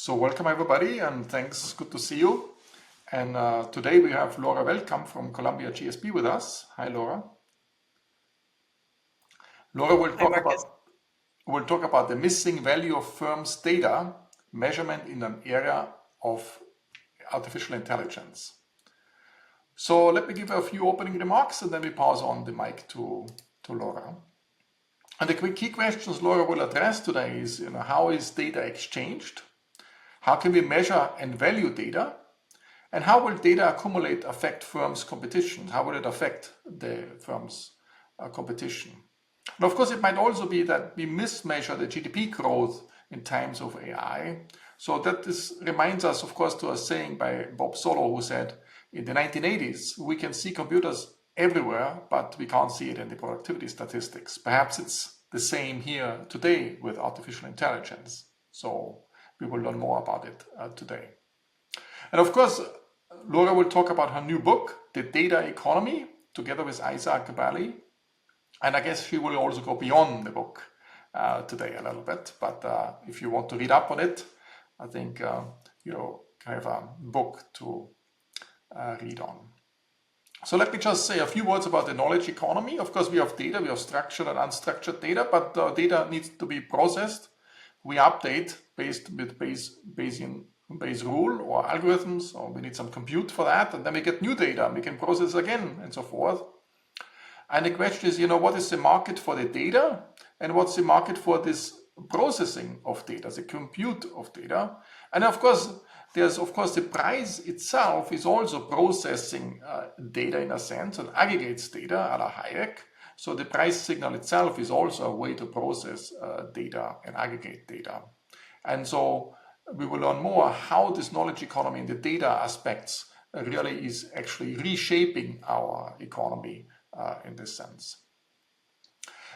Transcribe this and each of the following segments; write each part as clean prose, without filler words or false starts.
So welcome everybody and thanks, good to see you. And today we have Laura Veldkamp from Columbia GSB with us. Hi Laura. Laura will Hi, talk Markus. about the missing value of firms' data measurement in an area of artificial intelligence. So let me give a few opening remarks and then we pass on the mic to Laura. And the key questions Laura will address today is, how is data exchanged? How can we measure and value data? And how will data accumulate affect firms' competition? How will it affect the firms' competition? And of course, it might also be that we mismeasure the GDP growth in times of AI. So that reminds us, of course, to a saying by Bob Solow, who said, in the 1980s, we can see computers everywhere, but we can't see it in the productivity statistics. Perhaps it's the same here today with artificial intelligence. So we will learn more about it today. And of course, Laura will talk about her new book, The Data Economy, together with Isaac Baley. And I guess she will also go beyond the book today a little bit. But if you want to read up on it, I think you have a book to read on. So let me just say a few words about the knowledge economy. Of course, we have data, we have structured and unstructured data, but data needs to be processed. We update based with Bayes rule or algorithms, or we need some compute for that, and then we get new data and we can process again and so forth. And the question is, what is the market for the data and what's the market for this processing of data, the compute of data? And of course, there's the price itself is also processing data in a sense and aggregates data a la Hayek. So the price signal itself is also a way to process data and aggregate data. And so we will learn more how this knowledge economy and the data aspects really is actually reshaping our economy in this sense.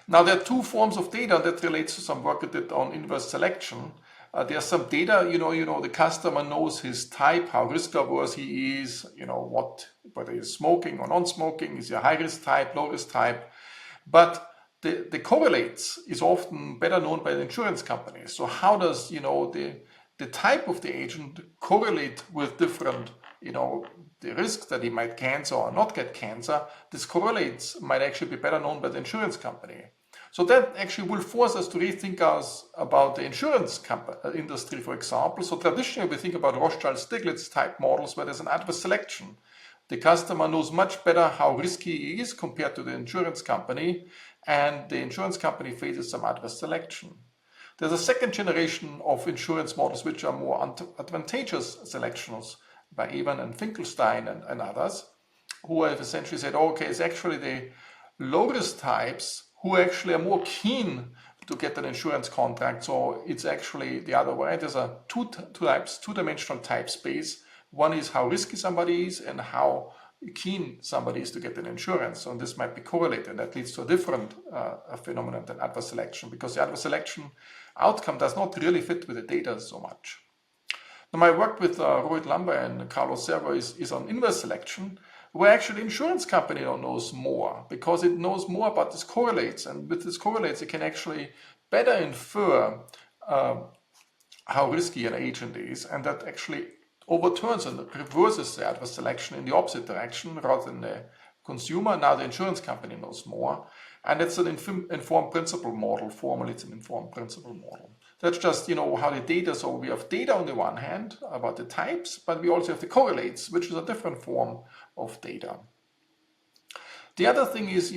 Now there are two forms of data that relates to some work I did on inverse selection. There's some data, the customer knows his type, how risk averse he is, whether he's smoking or non-smoking, is he a high risk type, low risk type. But the correlates is often better known by the insurance companies. So how does, the type of the agent correlate with different, the risk that he might cancer or not get cancer? This correlates might actually be better known by the insurance company. So that actually will force us to rethink us about the insurance industry, for example. So traditionally we think about Rothschild-Stiglitz type models where there's an adverse selection. The customer knows much better how risky he is compared to the insurance company, and the insurance company faces some adverse selection. There's a second generation of insurance models which are more advantageous selections by Evan and Finkelstein and others, who have essentially said, okay, it's actually the low-risk types who actually are more keen to get an insurance contract. So it's actually the other way. There's a two-dimensional type space. One is how risky somebody is and how keen somebody is to get an insurance. So this might be correlated, and that leads to a different phenomenon than adverse selection, because the adverse selection outcome does not really fit with the data so much. Now, my work with Rohit Lamba and Carlos Servo is on inverse selection, where actually the insurance company knows more, because it knows more about this correlates, and with this correlates it can actually better infer how risky an agent is, and that actually overturns and reverses the adverse selection in the opposite direction rather than the consumer. Now the insurance company knows more, and it's an informed principle model. Formally, it's an informed principle model. That's just, how the data, so we have data on the one hand about the types, but we also have the correlates, which is a different form of data. The other thing is,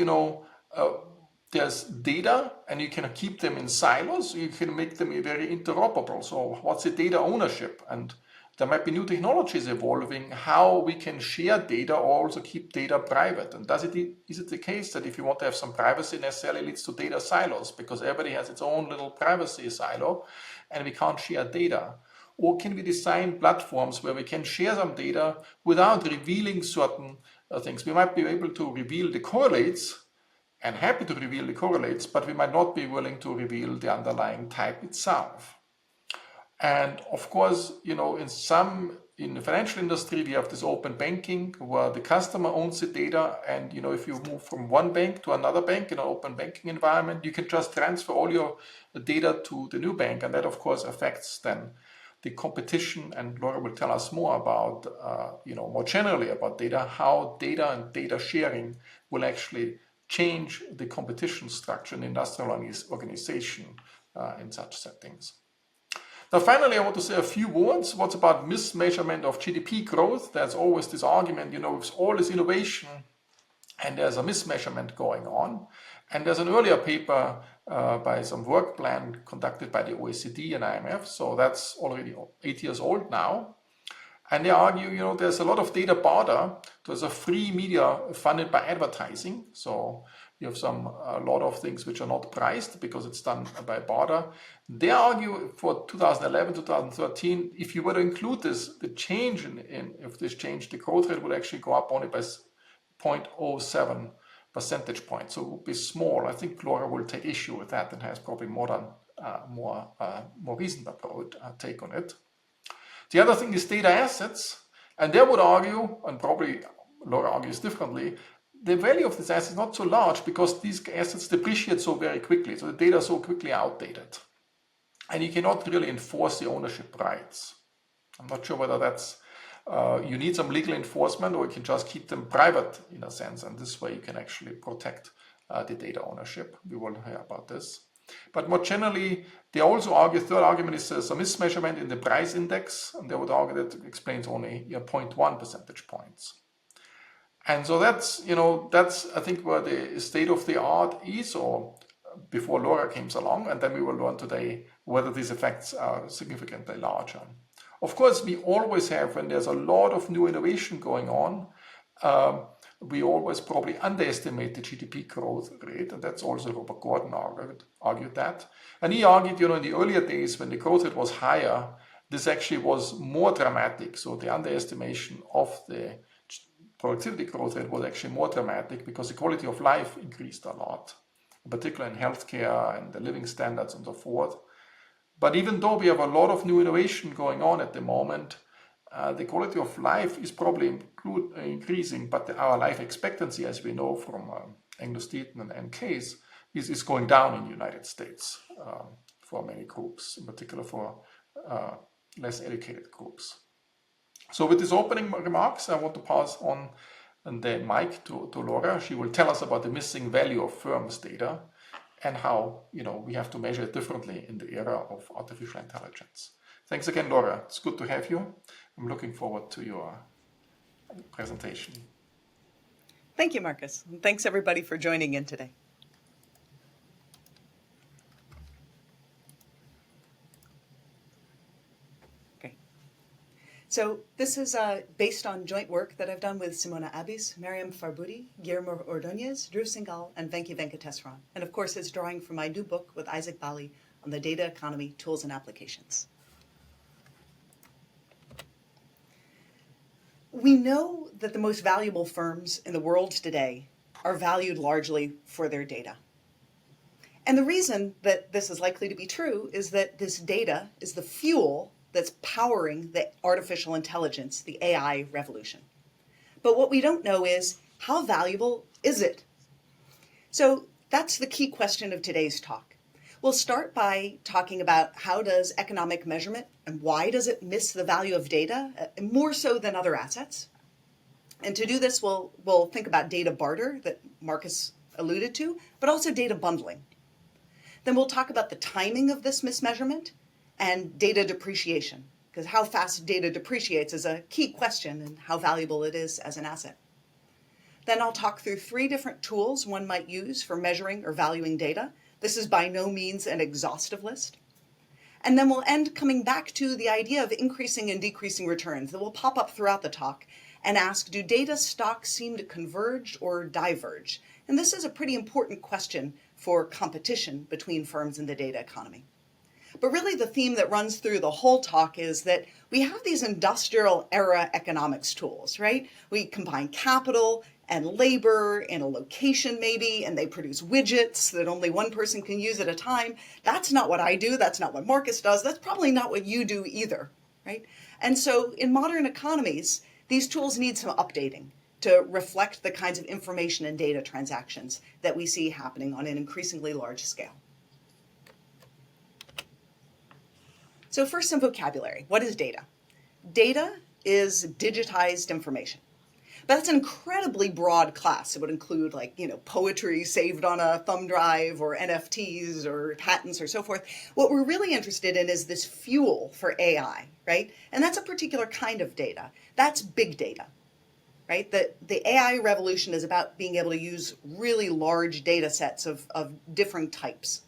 there's data and you can keep them in silos. You can make them very interoperable. So what's the data ownership? And there might be new technologies evolving, how we can share data or also keep data private. And is it the case that if you want to have some privacy, necessarily leads to data silos, because everybody has its own little privacy silo and we can't share data? Or can we design platforms where we can share some data without revealing certain things? We might be able to reveal the correlates and happy to reveal the correlates, but we might not be willing to reveal the underlying type itself. And of course, in the financial industry, we have this open banking where the customer owns the data. And, if you move from one bank to another bank in an open banking environment, you can just transfer all your data to the new bank. And that, of course, affects then the competition, and Laura will tell us more about, more generally about data, how data and data sharing will actually change the competition structure in industrial organization in such settings. Now, finally, I want to say a few words. What's about mismeasurement of GDP growth? There's always this argument, with all this innovation, and there's a mismeasurement going on. And there's an earlier paper by some work plan conducted by the OECD and IMF. So that's already 8 years old now. And they argue, there's a lot of data barter. There's a free media funded by advertising. So you have a lot of things which are not priced because it's done by barter. They argue for 2011, 2013, if you were to include this, the change if this change, the growth rate would actually go up only by 0.07 percentage points. So it would be small. I think Laura will take issue with that and has probably more reasoned take on it. The other thing is data assets, and they would argue, and probably Laura argues differently, the value of this asset is not so large because these assets depreciate so very quickly, so the data are so quickly outdated. And you cannot really enforce the ownership rights. I'm not sure whether that's, you need some legal enforcement, or you can just keep them private in a sense, and this way you can actually protect the data ownership. We will hear about this. But more generally, they also argue, third argument is a mismeasurement in the price index, and they would argue that it explains only 0.1 percentage points. And so that's I think where the state of the art is, or before Laura comes along, and then we will learn today whether these effects are significantly larger. Of course, we always have, when there's a lot of new innovation going on, we always probably underestimate the GDP growth rate, and that's also Robert Gordon argued that. And he argued, in the earlier days when the growth rate was higher, this actually was more dramatic. So the underestimation of the productivity growth rate was actually more dramatic because the quality of life increased a lot, in particular in healthcare and the living standards and so forth. But even though we have a lot of new innovation going on at the moment, the quality of life is probably increasing, but our life expectancy, as we know from Angus Deaton and Case, is going down in the United States for many groups, in particular for less educated groups. So with these opening remarks, I want to pass on the mic to Laura. She will tell us about the missing value of firms' data and how we have to measure it differently in the era of artificial intelligence. Thanks again, Laura. It's good to have you. I'm looking forward to your presentation. Thank you, Markus. And thanks, everybody, for joining in today. Okay. So this is based on joint work that I've done with Simona Abis, Mariam Farboudi, Guillermo Ordóñez, Drew Singhal, and Venki Venkateswaran. And of course, it's drawing from my new book with Isaac Baley on the data economy, tools and applications. We know that the most valuable firms in the world today are valued largely for their data. And the reason that this is likely to be true is that this data is the fuel that's powering the artificial intelligence, the AI revolution. But what we don't know is, how valuable is it? So that's the key question of today's talk. We'll start by talking about how does economic measurement and why does it miss the value of data more so than other assets? And to do this, we'll think about data barter that Markus alluded to, but also data bundling. Then we'll talk about the timing of this mismeasurement and data depreciation, because how fast data depreciates is a key question and how valuable it is as an asset. Then I'll talk through 3 different tools one might use for measuring or valuing data. This is by no means an exhaustive list. And then we'll end coming back to the idea of increasing and decreasing returns that will pop up throughout the talk and ask, do data stocks seem to converge or diverge? And this is a pretty important question for competition between firms in the data economy. But really the theme that runs through the whole talk is that we have these industrial era economics tools, right? We combine capital and labor in a location maybe, and they produce widgets that only one person can use at a time. That's not what I do. That's not what Markus does. That's probably not what you do either, right? And so in modern economies, these tools need some updating to reflect the kinds of information and data transactions that we see happening on an increasingly large scale. So first, some vocabulary. What is data? Data is digitized information. But that's an incredibly broad class. It would include poetry saved on a thumb drive or NFTs or patents or so forth. What we're really interested in is this fuel for AI, right? And that's a particular kind of data. That's big data, right? The AI revolution is about being able to use really large data sets of different types.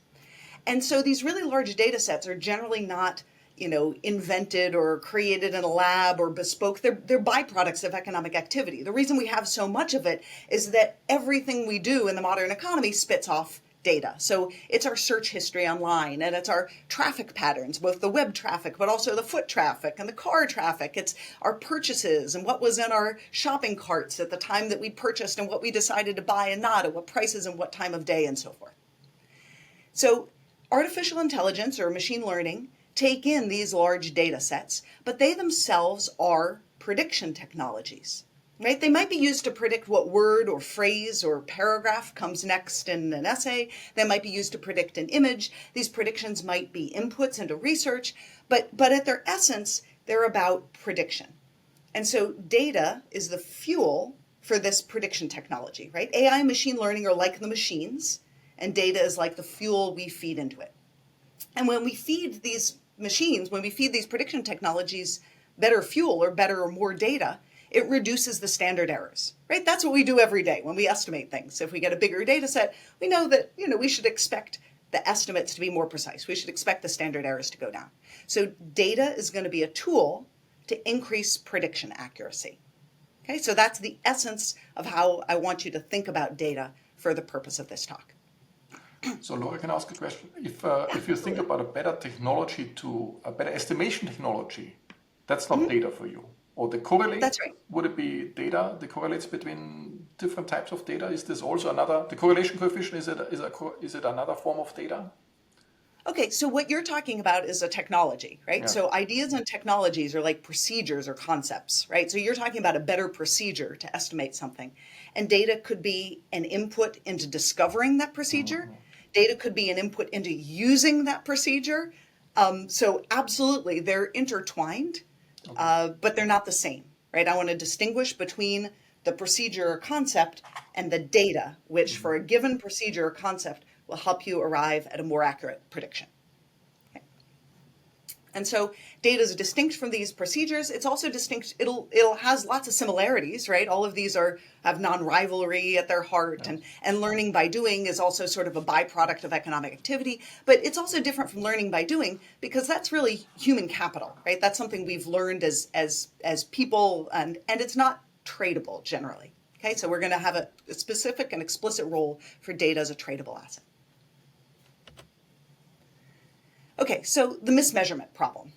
And so these really large data sets are generally not invented or created in a lab or bespoke. They're byproducts of economic activity. The reason we have so much of it is that everything we do in the modern economy spits off data. So it's our search history online, and it's our traffic patterns, both the web traffic, but also the foot traffic and the car traffic. It's our purchases and what was in our shopping carts at the time that we purchased and what we decided to buy and not, at what prices and what time of day and so forth. So artificial intelligence or machine learning take in these large data sets, but they themselves are prediction technologies, right? They might be used to predict what word or phrase or paragraph comes next in an essay. They might be used to predict an image. These predictions might be inputs into research, but at their essence, they're about prediction. And so data is the fuel for this prediction technology, right? AI and machine learning are like the machines, and data is like the fuel we feed into it. And when we feed these machines, when we feed these prediction technologies better fuel or better or more data, it reduces the standard errors, right? That's what we do every day when we estimate things. If we get a bigger data set, we know that, we should expect the estimates to be more precise. We should expect the standard errors to go down. So data is going to be a tool to increase prediction accuracy. Okay, so that's the essence of how I want you to think about data for the purpose of this talk. So Laura, can I ask a question? If you think about a better estimation technology, that's not data for you. Or the correlate, that's right. Would it be data, the correlates between different types of data? Is this also the correlation coefficient, is it another form of data? Okay, so what you're talking about is a technology, right? Yeah. So ideas and technologies are like procedures or concepts, right? So you're talking about a better procedure to estimate something. And data could be an input into discovering that procedure. Mm-hmm. Data could be an input into using that procedure. So absolutely, they're intertwined, but they're not the same, right? I want to distinguish between the procedure or concept and the data, which for a given procedure or concept will help you arrive at a more accurate prediction. Okay. And so data is distinct from these procedures. It's also distinct. It'll has lots of similarities, right? All of these have non-rivalry at their heart, yes. And learning by doing is also sort of a byproduct of economic activity. But it's also different from learning by doing because that's really human capital, right? That's something we've learned as people, and it's not tradable generally. Okay, so we're going to have a specific and explicit role for data as a tradable asset. Okay, so the mismeasurement problem.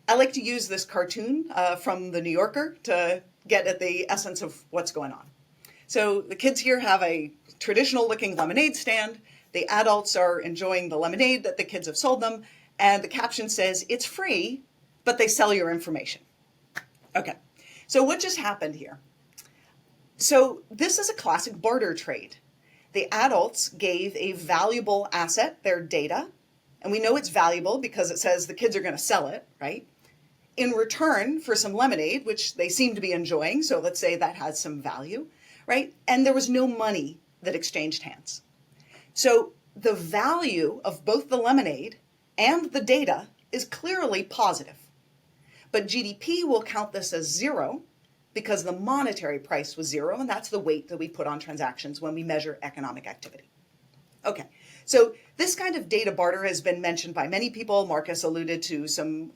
I like to use this cartoon from The New Yorker to get at the essence of what's going on. So the kids here have a traditional looking lemonade stand. The adults are enjoying the lemonade that the kids have sold them. And the caption says, it's free, but they sell your information. Okay, so what just happened here? So this is a classic barter trade. The adults gave a valuable asset, their data, and we know it's valuable because it says the kids are going to sell it, right? In return for some lemonade, which they seem to be enjoying, so let's say that has some value, right? And there was no money that exchanged hands. So the value of both the lemonade and the data is clearly positive. But GDP will count this as zero because the monetary price was zero, and that's the weight that we put on transactions when we measure economic activity. Okay, so this kind of data barter has been mentioned by many people. Markus alluded to some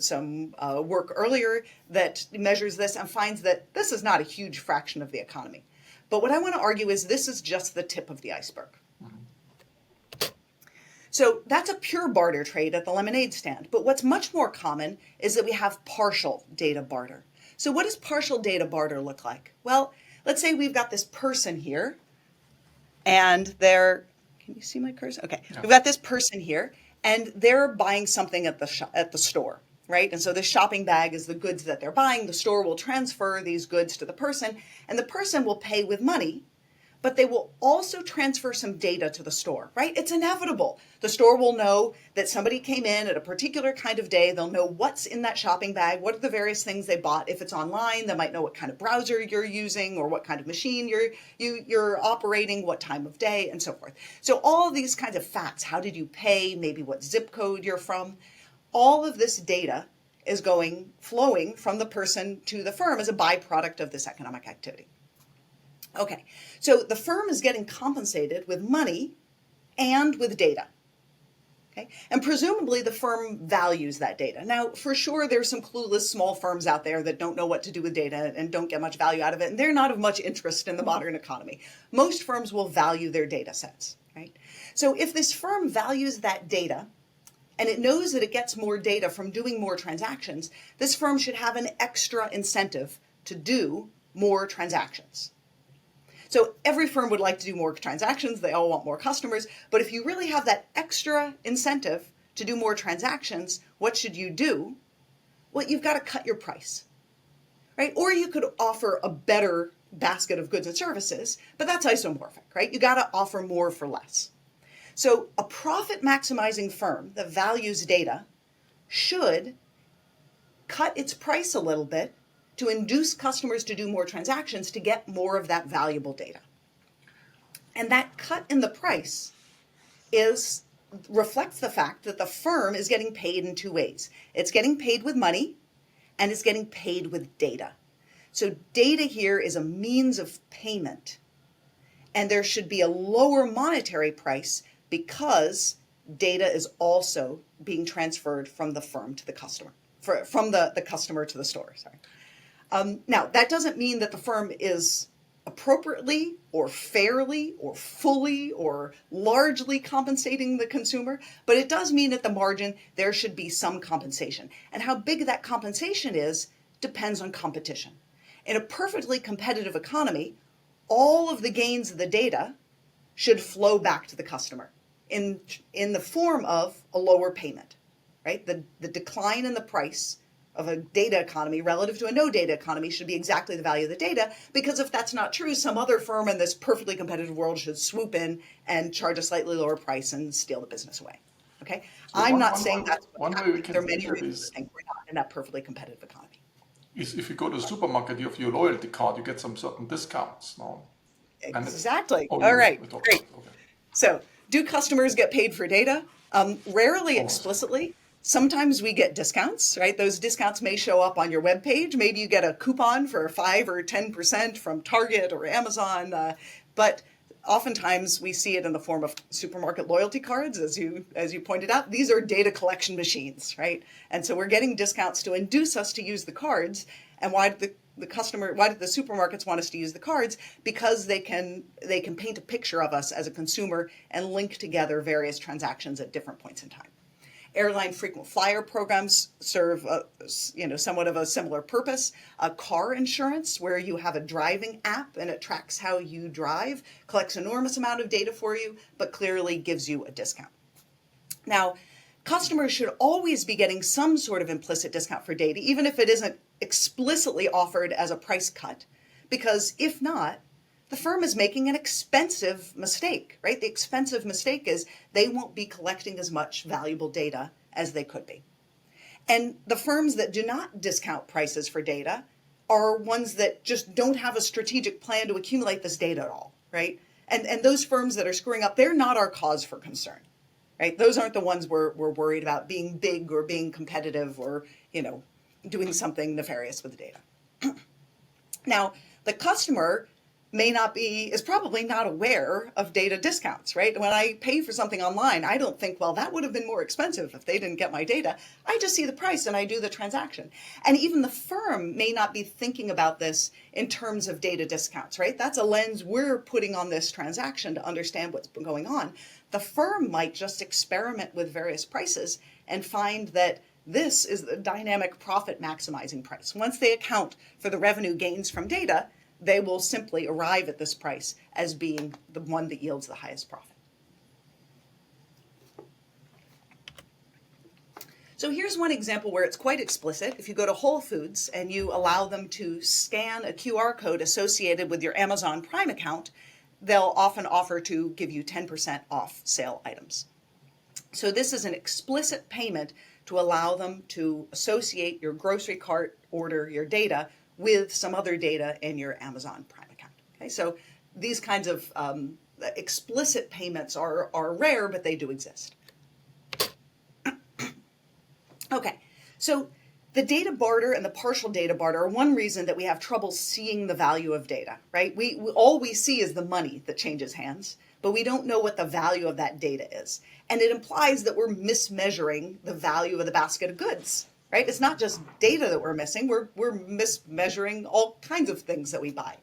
work earlier that measures this and finds that this is not a huge fraction of the economy. But what I want to argue is this is just the tip of the iceberg. Mm-hmm. So that's a pure barter trade at the lemonade stand. But what's much more common is that we have partial data barter. So what does partial data barter look like? Well, let's say we've got this person here, and they're, can you see my cursor? Okay, yeah. We've got this person here, and they're buying something at the store, right? And so this shopping bag is the goods that they're buying. The store will transfer these goods to the person, and the person will pay with money, but they will also transfer some data to the store, right? It's inevitable. The store will know that somebody came in at a particular kind of day. They'll know what's in that shopping bag, what are the various things they bought. If it's online, they might know what kind of browser you're using or what kind of machine you're operating, what time of day, and so forth. So all of these kinds of facts, how did you pay, maybe what zip code you're from, all of this data is flowing from the person to the firm as a byproduct of this economic activity. Okay, so the firm is getting compensated with money and with data. Okay, and presumably the firm values that data. Now, for sure, there's some clueless small firms out there that don't know what to do with data and don't get much value out of it, and they're not of much interest in the modern economy. Most firms will value their data sets, right? So if this firm values that data, and it knows that it gets more data from doing more transactions, this firm should have an extra incentive to do more transactions. So every firm would like to do more transactions. They all want more customers. But if you really have that extra incentive to do more transactions, what should you do? Well, you've got to cut your price, right? Or you could offer a better basket of goods and services, but that's isomorphic, right? You got to offer more for less. So a profit maximizing firm that values data should cut its price a little bit to induce customers to do more transactions to get more of that valuable data. And that cut in the price reflects the fact that the firm is getting paid in two ways. It's getting paid with money and it's getting paid with data. So data here is a means of payment, and there should be a lower monetary price because data is also being transferred from the firm to the customer, from the customer to the store, sorry. Now, that doesn't mean that the firm is appropriately or fairly or fully or largely compensating the consumer, but it does mean at the margin there should be some compensation. And how big that compensation is depends on competition. In a perfectly competitive economy, all of the gains of the data should flow back to the customer in the form of a lower payment, right? The decline in the price of a data economy relative to a no data economy should be exactly the value of the data, because if that's not true, some other firm in this perfectly competitive world should swoop in and charge a slightly lower price and steal the business away. Okay, So I'm not saying that's one what's way we happening. can There are think many of reasons to think we're not in that perfectly competitive economy. is if you go to the supermarket, you have your loyalty card, you get some certain discounts now. Exactly. Oh, All right, we talked great. about it. Okay. So, do customers get paid for data? Rarely Almost. explicitly. Sometimes we get discounts, right? Those discounts may show up on your web page. Maybe you get a coupon for 5 or 10% from Target or Amazon, but oftentimes we see it in the form of supermarket loyalty cards, as you pointed out. These are data collection machines, right? And so we're getting discounts to induce us to use the cards. And why did the supermarkets want us to use the cards? Because they can paint a picture of us as a consumer and link together various transactions at different points in time. Airline frequent flyer programs serve, somewhat of a similar purpose. Car insurance, where you have a driving app and it tracks how you drive, collects an enormous amount of data for you, but clearly gives you a discount. Now, customers should always be getting some sort of implicit discount for data, even if it isn't explicitly offered as a price cut, because if not, the firm is making an expensive mistake, right? The expensive mistake is they won't be collecting as much valuable data as they could be. And the firms that do not discount prices for data are ones that just don't have a strategic plan to accumulate this data at all, right? And those firms that are screwing up, they're not our cause for concern, right? Those aren't the ones we're worried about being big or being competitive or, doing something nefarious with the data. Now, the customer is probably not aware of data discounts, right? When I pay for something online, I don't think, well, that would have been more expensive if they didn't get my data. I just see the price and I do the transaction. And even the firm may not be thinking about this in terms of data discounts, right? That's a lens we're putting on this transaction to understand what's been going on. The firm might just experiment with various prices and find that this is the dynamic profit maximizing price. Once they account for the revenue gains from data, they will simply arrive at this price as being the one that yields the highest profit. So here's one example where it's quite explicit. If you go to Whole Foods and you allow them to scan a QR code associated with your Amazon Prime account, they'll often offer to give you 10% off sale items. So this is an explicit payment to allow them to associate your grocery cart order, your data, with some other data in your Amazon Prime account. Okay, so these kinds of explicit payments are rare, but they do exist. Okay, so the data barter and the partial data barter are one reason that we have trouble seeing the value of data, right? All we see is the money that changes hands, but we don't know what the value of that data is. And it implies that we're mismeasuring the value of the basket of goods, right? It's not just data that we're missing, we're mismeasuring all kinds of things that we buy.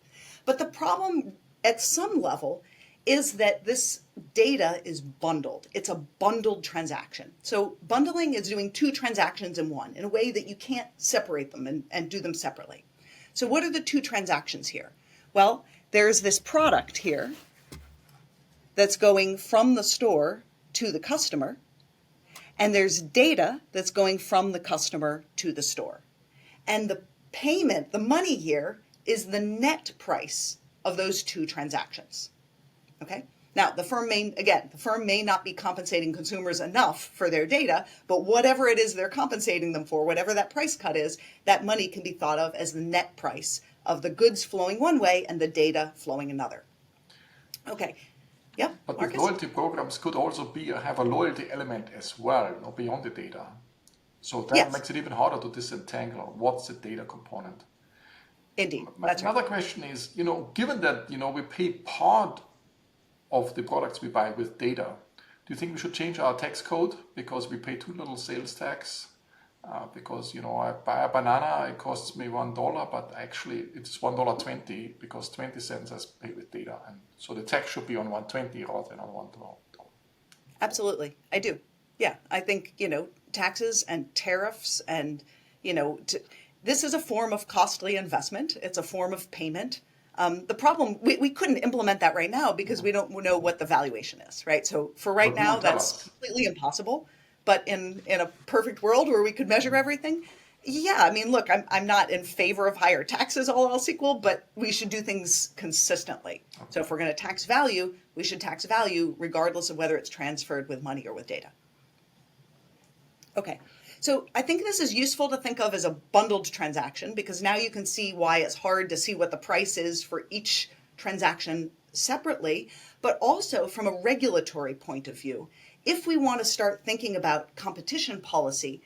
But the problem at some level is that this data is bundled. It's a bundled transaction. So bundling is doing two transactions in one in a way that you can't separate them and do them separately. So what are the two transactions here? Well, there's this product here that's going from the store to the customer, and there's data that's going from the customer to the store. And the payment, the money here, is the net price of those two transactions. Okay? Now, the firm may not be compensating consumers enough for their data, but whatever it is they're compensating them for, whatever that price cut is, that money can be thought of as the net price of the goods flowing one way and the data flowing another. Okay. Yeah, but Markus? the loyalty programs could also have a loyalty element as well, beyond the data. So that makes it even harder to disentangle what's the data component. Indeed. Another question is, given that, we pay part of the products we buy with data, do you think we should change our tax code because we pay too little sales tax? Because, I buy a banana, it costs me $1, but actually it's $1.20 because 20 cents is paid with data. And so the tax should be on $1.20 rather than on $1. Absolutely. I do. Yeah. I think, taxes and tariffs and, this is a form of costly investment. It's a form of payment. The problem, we couldn't implement that right now because we don't know what the valuation is, right? So for right now, that's completely impossible. But in a perfect world where we could measure everything, yeah, I mean, look, I'm not in favor of higher taxes, all else equal, but we should do things consistently. Okay. So if we're going to tax value, we should tax value regardless of whether it's transferred with money or with data. Okay. So I think this is useful to think of as a bundled transaction because now you can see why it's hard to see what the price is for each transaction separately, but also from a regulatory point of view. If we want to start thinking about competition policy,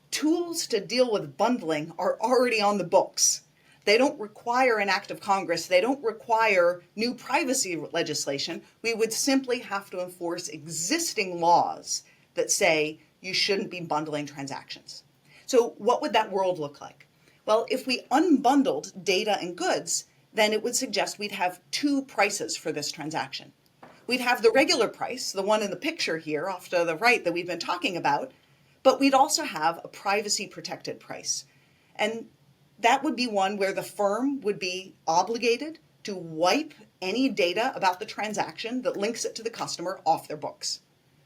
tools to deal with bundling are already on the books. They don't require an act of Congress. They don't require new privacy legislation. We would simply have to enforce existing laws that say you shouldn't be bundling transactions. So what would that world look like? Well, if we unbundled data and goods, then it would suggest we'd have two prices for this transaction. We'd have the regular price, the one in the picture here off to the right that we've been talking about, but we'd also have a privacy protected price. And that would be one where the firm would be obligated to wipe any data about the transaction that links it to the customer off their books.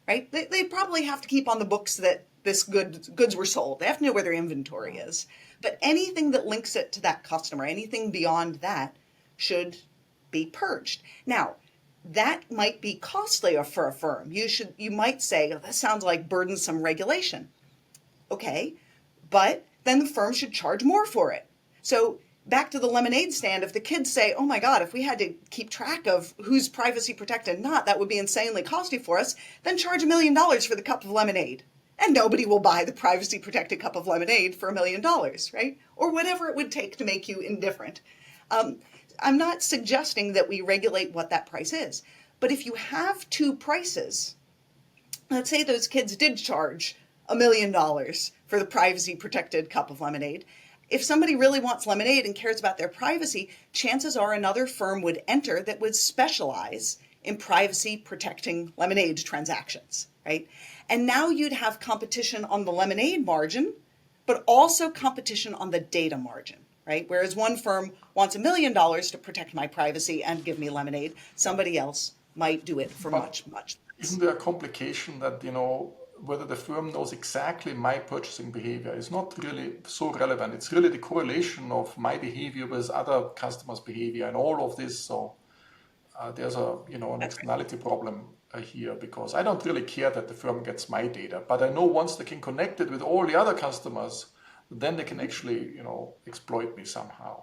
Right? They probably have to keep on the books that this goods were sold. They have to know where their inventory is. But anything that links it to that customer, anything beyond that, should be purged. Now, that might be costly for a firm. You might say, oh, that sounds like burdensome regulation. Okay, but then the firm should charge more for it. So back to the lemonade stand, if the kids say, oh my God, if we had to keep track of who's privacy protected and not, that would be insanely costly for us, then charge $1 million for the cup of lemonade. And nobody will buy the privacy protected cup of lemonade for $1 million, right? Or whatever it would take to make you indifferent. I'm not suggesting that we regulate what that price is, but if you have two prices, let's say those kids did charge $1 million for the privacy protected cup of lemonade. If somebody really wants lemonade and cares about their privacy, chances are another firm would enter that would specialize in privacy protecting lemonade transactions, right? And now you'd have competition on the lemonade margin, but also competition on the data margin, right? Whereas one firm wants $1 million to protect my privacy and give me lemonade, somebody else might do it for much less. Isn't there a complication that, whether the firm knows exactly my purchasing behavior is not really so relevant. It's really the correlation of my behavior with other customers' behavior and all of this. So there's an externality problem here, because I don't really care that the firm gets my data, but I know once they can connect it with all the other customers, then they can actually, exploit me somehow.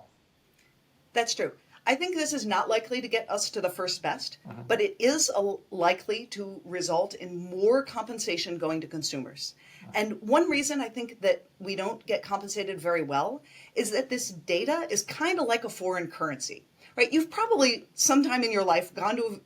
That's true. I think this is not likely to get us to the first best, but it is likely to result in more compensation going to consumers. And one reason I think that we don't get compensated very well is that this data is kind of like a foreign currency, right? You've probably sometime in your life gone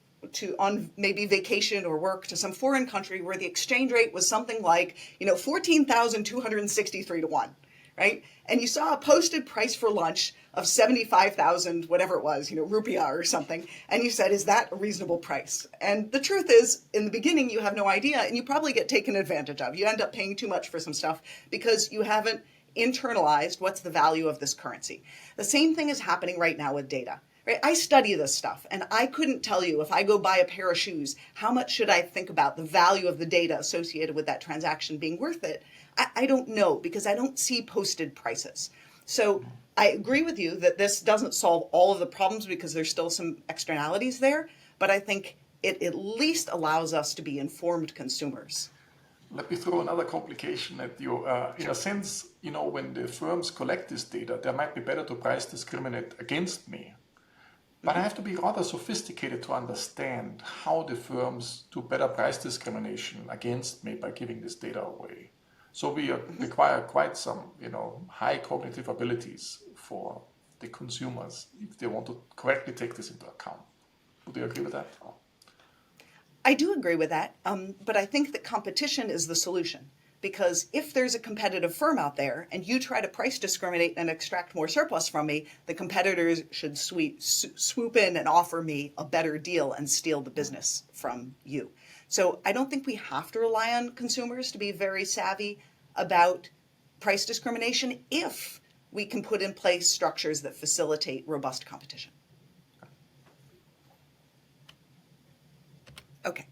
on maybe vacation or work to some foreign country where the exchange rate was something like, 14,263 to 1. Right? And you saw a posted price for lunch of 75,000, whatever it was, rupiah or something. And you said, is that a reasonable price? And the truth is, in the beginning, you have no idea, and you probably get taken advantage of. You end up paying too much for some stuff because you haven't internalized what's the value of this currency. The same thing is happening right now with data. Right? I study this stuff, and I couldn't tell you if I go buy a pair of shoes, how much should I think about the value of the data associated with that transaction being worth it? I don't know, because I don't see posted prices. So I agree with you that this doesn't solve all of the problems because there's still some externalities there, but I think it at least allows us to be informed consumers. Let me throw another complication at you. In a sense, when the firms collect this data, they might be better to price discriminate against me. But I have to be rather sophisticated to understand how the firms do better price discrimination against me by giving this data away. So we require quite some, high cognitive abilities for the consumers if they want to correctly take this into account. Would you agree with that? I do agree with that, but I think that competition is the solution. Because if there's a competitive firm out there and you try to price discriminate and extract more surplus from me, the competitors should swoop in and offer me a better deal and steal the business from you. So I don't think we have to rely on consumers to be very savvy about price discrimination if we can put in place structures that facilitate robust competition. Okay,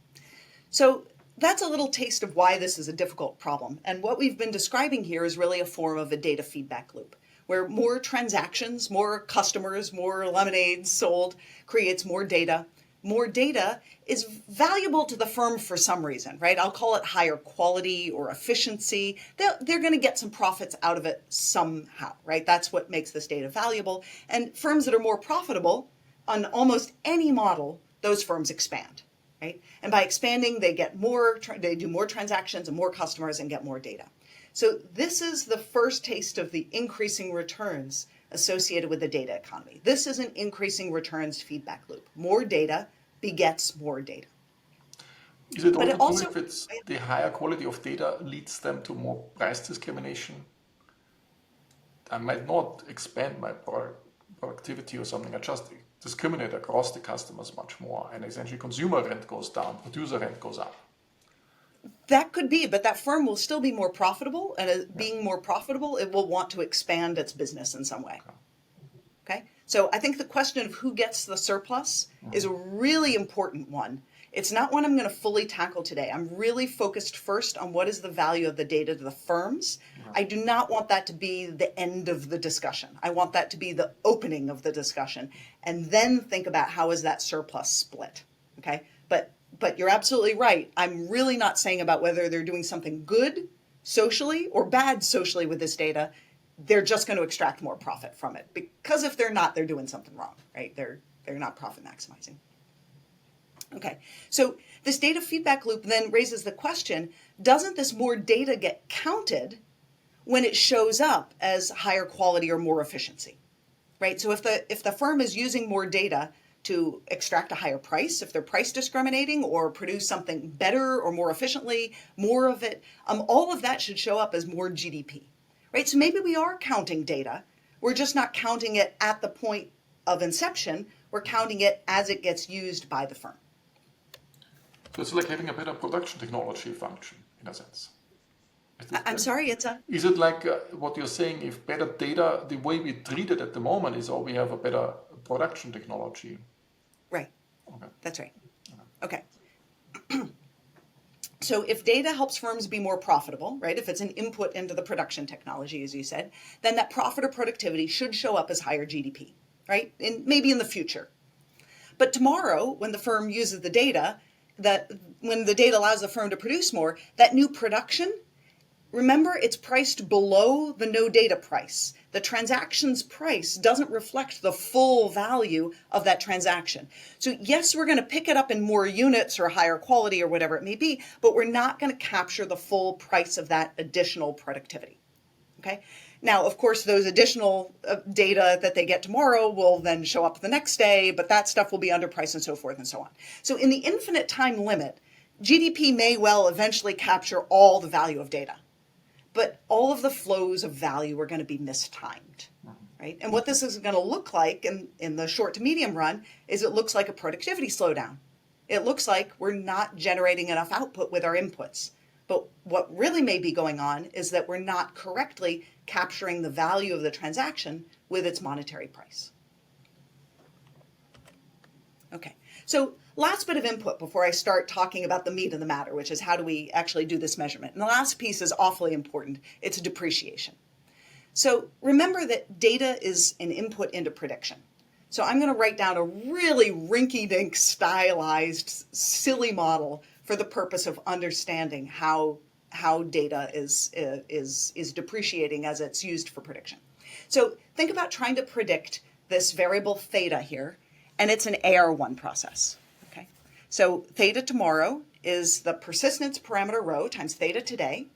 so that's a little taste of why this is a difficult problem. And what we've been describing here is really a form of a data feedback loop, where more transactions, more customers, more lemonades sold creates more data. More data is valuable to the firm for some reason, right? I'll call it higher quality or efficiency. They're going to get some profits out of it somehow, right? That's what makes this data valuable. And firms that are more profitable on almost any model, those firms expand. Right? And by expanding, they get they do more transactions and more customers and get more data. So this is the first taste of the increasing returns associated with the data economy. This is an increasing returns feedback loop. More data begets more data. Is it also true if it's the higher quality of data leads them to more price discrimination? I might not expand my productivity or something. I just discriminate across the customers much more, and essentially consumer rent goes down, producer rent goes up. That could be, but that firm will still be more profitable, and being more profitable, it will want to expand its business in some way. Okay? So I think the question of who gets the surplus is a really important one. It's not one I'm going to fully tackle today. I'm really focused first on what is the value of the data to the firms. I do not want that to be the end of the discussion. I want that to be the opening of the discussion, and then think about how is that surplus split. Okay? But you're absolutely right. I'm really not saying about whether they're doing something good socially or bad socially with this data. They're just going to extract more profit from it, because if they're not, they're doing something wrong, right? They're not profit maximizing. Okay, so this data feedback loop then raises the question, doesn't this more data get counted when it shows up as higher quality or more efficiency, right? So if the firm is using more data to extract a higher price, if they're price discriminating or produce something better or more efficiently, more of it, all of that should show up as more GDP, right? So maybe we are counting data. We're just not counting it at the point of inception. We're counting it as it gets used by the firm. So it's like having a better production technology function, in a sense. I'm sorry, Is it like what you're saying, if better data, the way we treat it at the moment is, we have a better production technology? Right. Okay. That's right. Okay. So if data helps firms be more profitable, right, if it's an input into the production technology, as you said, then that profit or productivity should show up as higher GDP, right, maybe in the future. But tomorrow, when the firm uses the data, when the data allows the firm to produce more, that new production, remember, it's priced below the no data price. The transaction's price doesn't reflect the full value of that transaction. So yes, we're going to pick it up in more units or higher quality or whatever it may be, but we're not going to capture the full price of that additional productivity. Okay. Now, of course, those additional data that they get tomorrow will then show up the next day, but that stuff will be underpriced and so forth and so on. So in the infinite time limit, GDP may well eventually capture all the value of data, but all of the flows of value are going to be mistimed, right? And what this is going to look like in the short to medium run is it looks like a productivity slowdown. It looks like we're not generating enough output with our inputs. But what really may be going on is that we're not correctly capturing the value of the transaction with its monetary price. Okay, so last bit of input before I start talking about the meat of the matter, which is how do we actually do this measurement. And the last piece is awfully important. It's depreciation. So remember that data is an input into prediction. So I'm going to write down a really rinky-dink stylized, silly model for the purpose of understanding how data is depreciating as it's used for prediction. So think about trying to predict this variable theta here, and it's an AR1 process. Okay, so theta tomorrow is the persistence parameter rho times theta today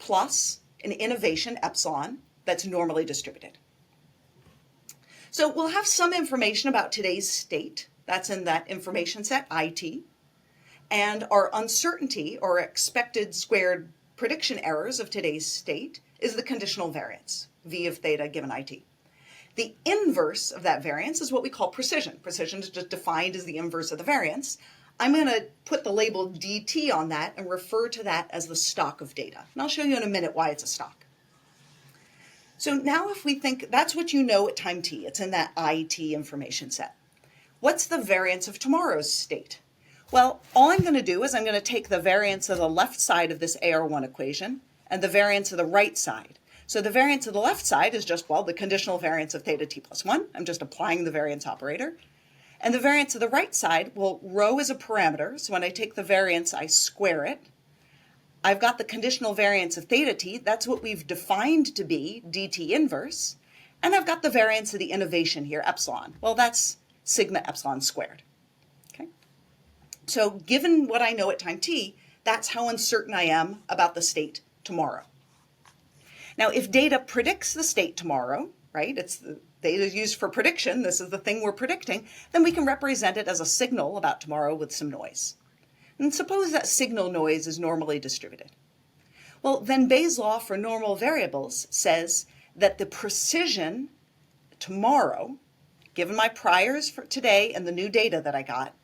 plus an innovation epsilon that's normally distributed. So we'll have some information about today's state. That's in that information set, IT. And our uncertainty, or expected squared prediction errors of today's state, is the conditional variance, V of theta given IT. The inverse of that variance is what we call precision. Precision is just defined as the inverse of the variance. I'm going to put the label DT on that and refer to that as the stock of data. And I'll show you in a minute why it's a stock. So now if we think, that's what you know at time t. It's in that IT information set. What's the variance of tomorrow's state? Well, all I'm going to do is I'm going to take the variance of the left side of this AR1 equation and the variance of the right side. So the variance of the left side is just, well, the conditional variance of theta t plus 1. I'm just applying the variance operator. And the variance of the right side, well, rho is a parameter. So when I take the variance, I square it. I've got the conditional variance of theta t. That's what we've defined to be dt inverse. And I've got the variance of the innovation here, epsilon. Well, that's sigma epsilon squared. So given what I know at time t, that's how uncertain I am about the state tomorrow. Now, if data predicts the state tomorrow, right, it's the data used for prediction, this is the thing we're predicting, then we can represent it as a signal about tomorrow with some noise. And suppose that signal noise is normally distributed. Well, then Bayes' law for normal variables says that the precision tomorrow, given my priors for today and the new data that I got,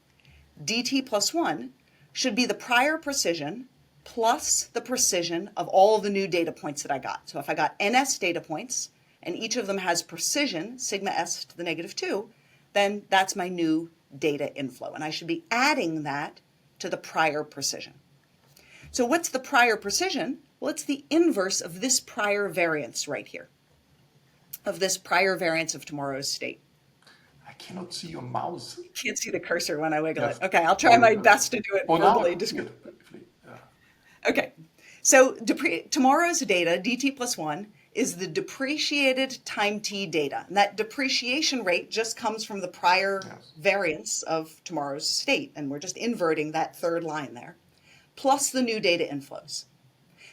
dt plus 1 should be the prior precision plus the precision of all the new data points that I got. So if I got ns data points and each of them has precision, sigma s to the negative 2, then that's my new data inflow. And I should be adding that to the prior precision. So what's the prior precision? Well, it's the inverse of this prior variance right here, of this prior variance of tomorrow's state. I cannot see your mouse. Can't see the cursor when I wiggle Yes. it. Okay, I'll try my best to do it verbally. Yeah. Okay, so tomorrow's data, dt plus 1, is the depreciated time t data. And that depreciation rate just comes from the prior variance of tomorrow's state. And we're just inverting that third line there, plus the new data inflows.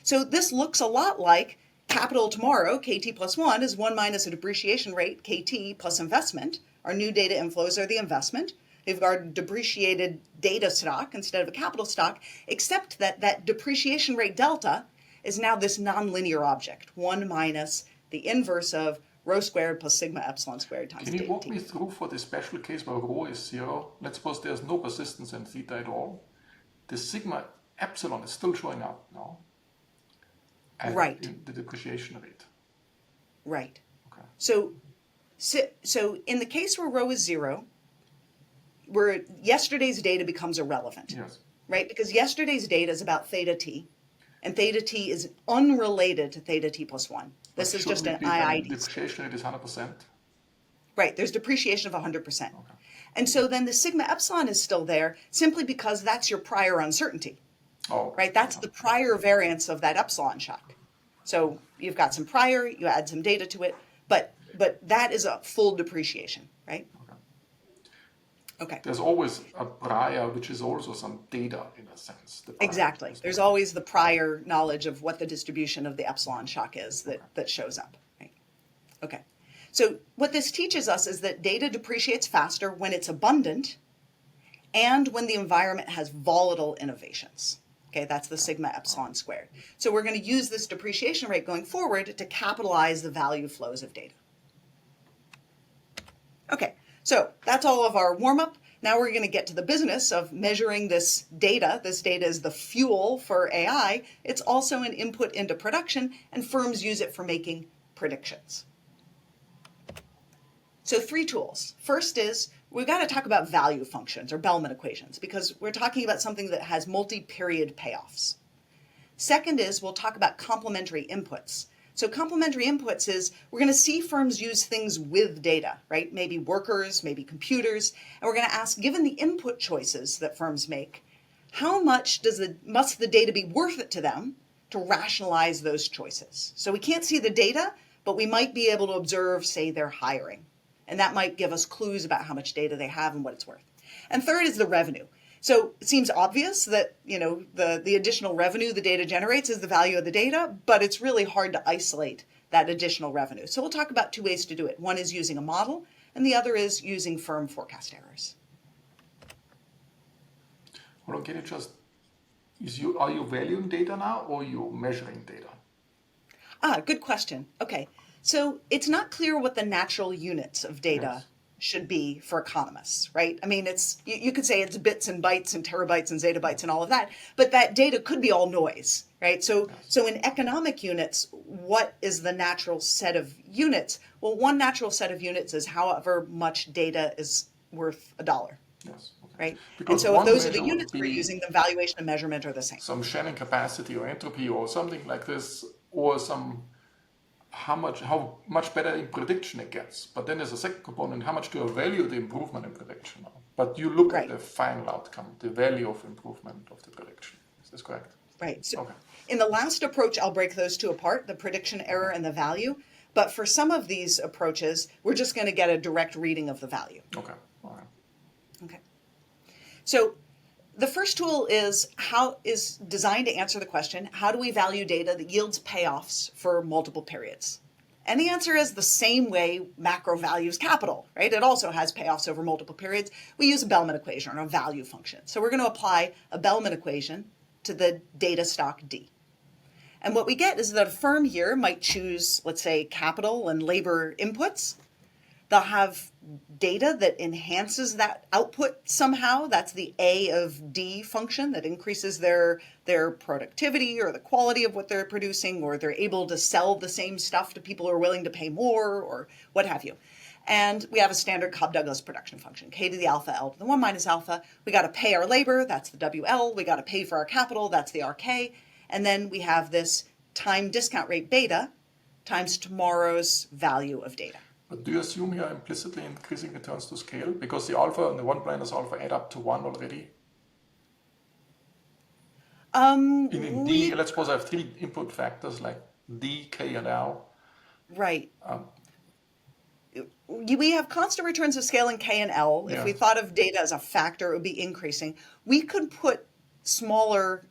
So this looks a lot like capital tomorrow, kt plus 1, is 1 minus a depreciation rate, kt, plus investment. Our new data inflows are the investment. We've got a depreciated data stock instead of a capital stock, except that that depreciation rate delta is now this nonlinear object, 1 minus the inverse of rho squared plus sigma epsilon squared times Can you walk t. me through for the special case where rho is 0? Let's suppose there's no persistence in theta at all. The sigma epsilon is still showing up now. And right. The depreciation rate. Right. Okay. So in the case where rho is 0, where yesterday's data becomes irrelevant, yes, right? Because yesterday's data is about theta t, and theta t is unrelated to theta t plus 1. This is just an IID. Depreciation rate is 100%? Right, there's depreciation of 100%. Okay. And so then the sigma epsilon is still there simply because that's your prior uncertainty, Oh, right? That's the prior variance of that epsilon shock. So you've got some prior, you add some data to it, but that is a full depreciation, right? Okay. There's always a prior, which is also some data in a sense. The prior. Exactly. There's always the prior knowledge of what the distribution of the epsilon shock is that shows up, right? Okay. So what this teaches us is that data depreciates faster when it's abundant and when the environment has volatile innovations. Okay, that's the sigma epsilon squared. So we're going to use this depreciation rate going forward to capitalize the value flows of data. Okay, so that's all of our warm-up. Now we're going to get to the business of measuring this data. This data is the fuel for AI. It's also an input into production, and firms use it for making predictions. So 3 tools. First is we've got to talk about value functions or Bellman equations because we're talking about something that has multi-period payoffs. Second is we'll talk about complementary inputs. So complementary inputs is we're going to see firms use things with data, right? Maybe workers, maybe computers, and we're going to ask, given the input choices that firms make, how much must the data be worth it to them to rationalize those choices? So we can't see the data, but we might be able to observe, say, their hiring. And that might give us clues about how much data they have and what it's worth. And third is the revenue. So it seems obvious that, the additional revenue the data generates is the value of the data, but it's really hard to isolate that additional revenue. So we'll talk about 2 ways to do it. One is using a model, and the other is using firm forecast errors. Hold on, can you just, are you valuing data now or are you measuring data? Good question. Okay. So it's not clear what the natural units of data should be for economists, right? I mean, you could say it's bits and bytes and terabytes and zettabytes and all of that, but that data could be all noise, right? So in economic units, what is the natural set of units? Well, one natural set of units is however much data is worth $1. Yes. Okay. Right? Because and so if those are the measure would units we're be using, the valuation and measurement are the same. some Shannon capacity or entropy or something like this, or some how much better in prediction it gets. But then there's a second component, how much do you value the improvement in prediction? But you look at the final outcome, the value of improvement of the prediction. Is this correct? Right. So okay. In the last approach, I'll break those 2 apart, the prediction error and the value. But for some of these approaches, we're just going to get a direct reading of the value. Okay. All right. Okay. So the first tool is designed to answer the question, how do we value data that yields payoffs for multiple periods? And the answer is the same way macro values capital, right? It also has payoffs over multiple periods. We use a Bellman equation or a value function. So we're going to apply a Bellman equation to the data stock D. And what we get is that a firm here might choose, let's say, capital and labor inputs. They'll have data that enhances that output somehow. That's the A of D function that increases their productivity or the quality of what they're producing, or they're able to sell the same stuff to people who are willing to pay more, or what have you. And we have a standard Cobb-Douglas production function, K to the alpha, L to the 1 minus alpha. We got to pay our labor, that's the WL. We got to pay for our capital, that's the RK. And then we have this time discount rate beta times tomorrow's value of data. But do you assume here implicitly increasing returns to scale? Because the alpha and the 1 minus alpha add up to 1 already? In D, let's suppose I have 3 input factors like D, K, and L. Right. We have constant returns of scale in K and L. If we thought of data as a factor, it would be increasing. We could put smaller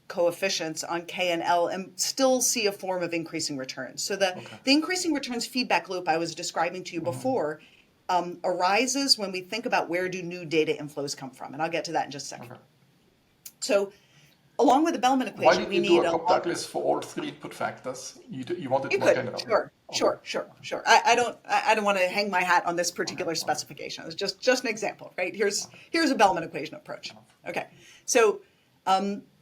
coefficients on K and L and still see a form of increasing returns. So the increasing returns feedback loop I was describing to you before arises when we think about where do new data inflows come from. And I'll get to that in just a second. So along with the Bellman equation, why did you do a Cobb-Douglas for all 3 input factors? You wanted more general. Sure. I don't want to hang my hat on this particular specification. It's just an example, right? Here's a Bellman equation approach. Okay, so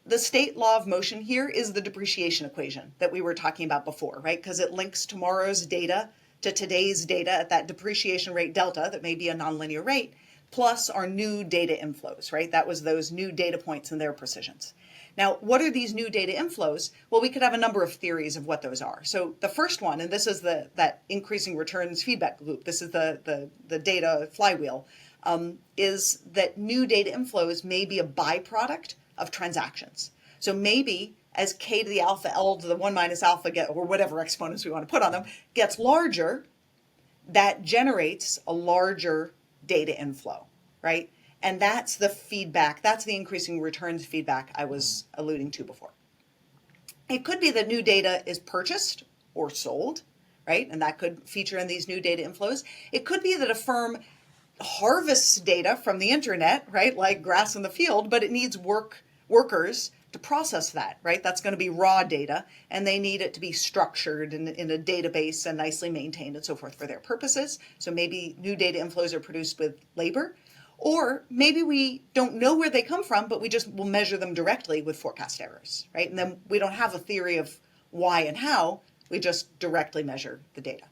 the state law of motion here is the depreciation equation that we were talking about before, right? Because it links tomorrow's data to today's data at that depreciation rate delta that may be a nonlinear rate, plus our new data inflows, right? That was those new data points and their precisions. Now, what are these new data inflows? Well, we could have a number of theories of what those are. So the first one, and this is that increasing returns feedback loop. This is the data flywheel. is that new data inflows may be a byproduct of transactions. So maybe as k to the alpha, L to the 1 minus alpha, or whatever exponents we want to put on them, gets larger, that generates a larger data inflow, right? And that's the feedback, that's the increasing returns feedback I was alluding to before. It could be that new data is purchased or sold, right? And that could feature in these new data inflows. It could be that a firm harvests data from the internet, right? Like grass in the field, but it needs workers to process that, right? That's going to be raw data, and they need it to be structured in a database and nicely maintained and so forth for their purposes. So maybe new data inflows are produced with labor, or maybe we don't know where they come from, but we just will measure them directly with forecast errors, right? And then we don't have a theory of why and how, we just directly measure the data.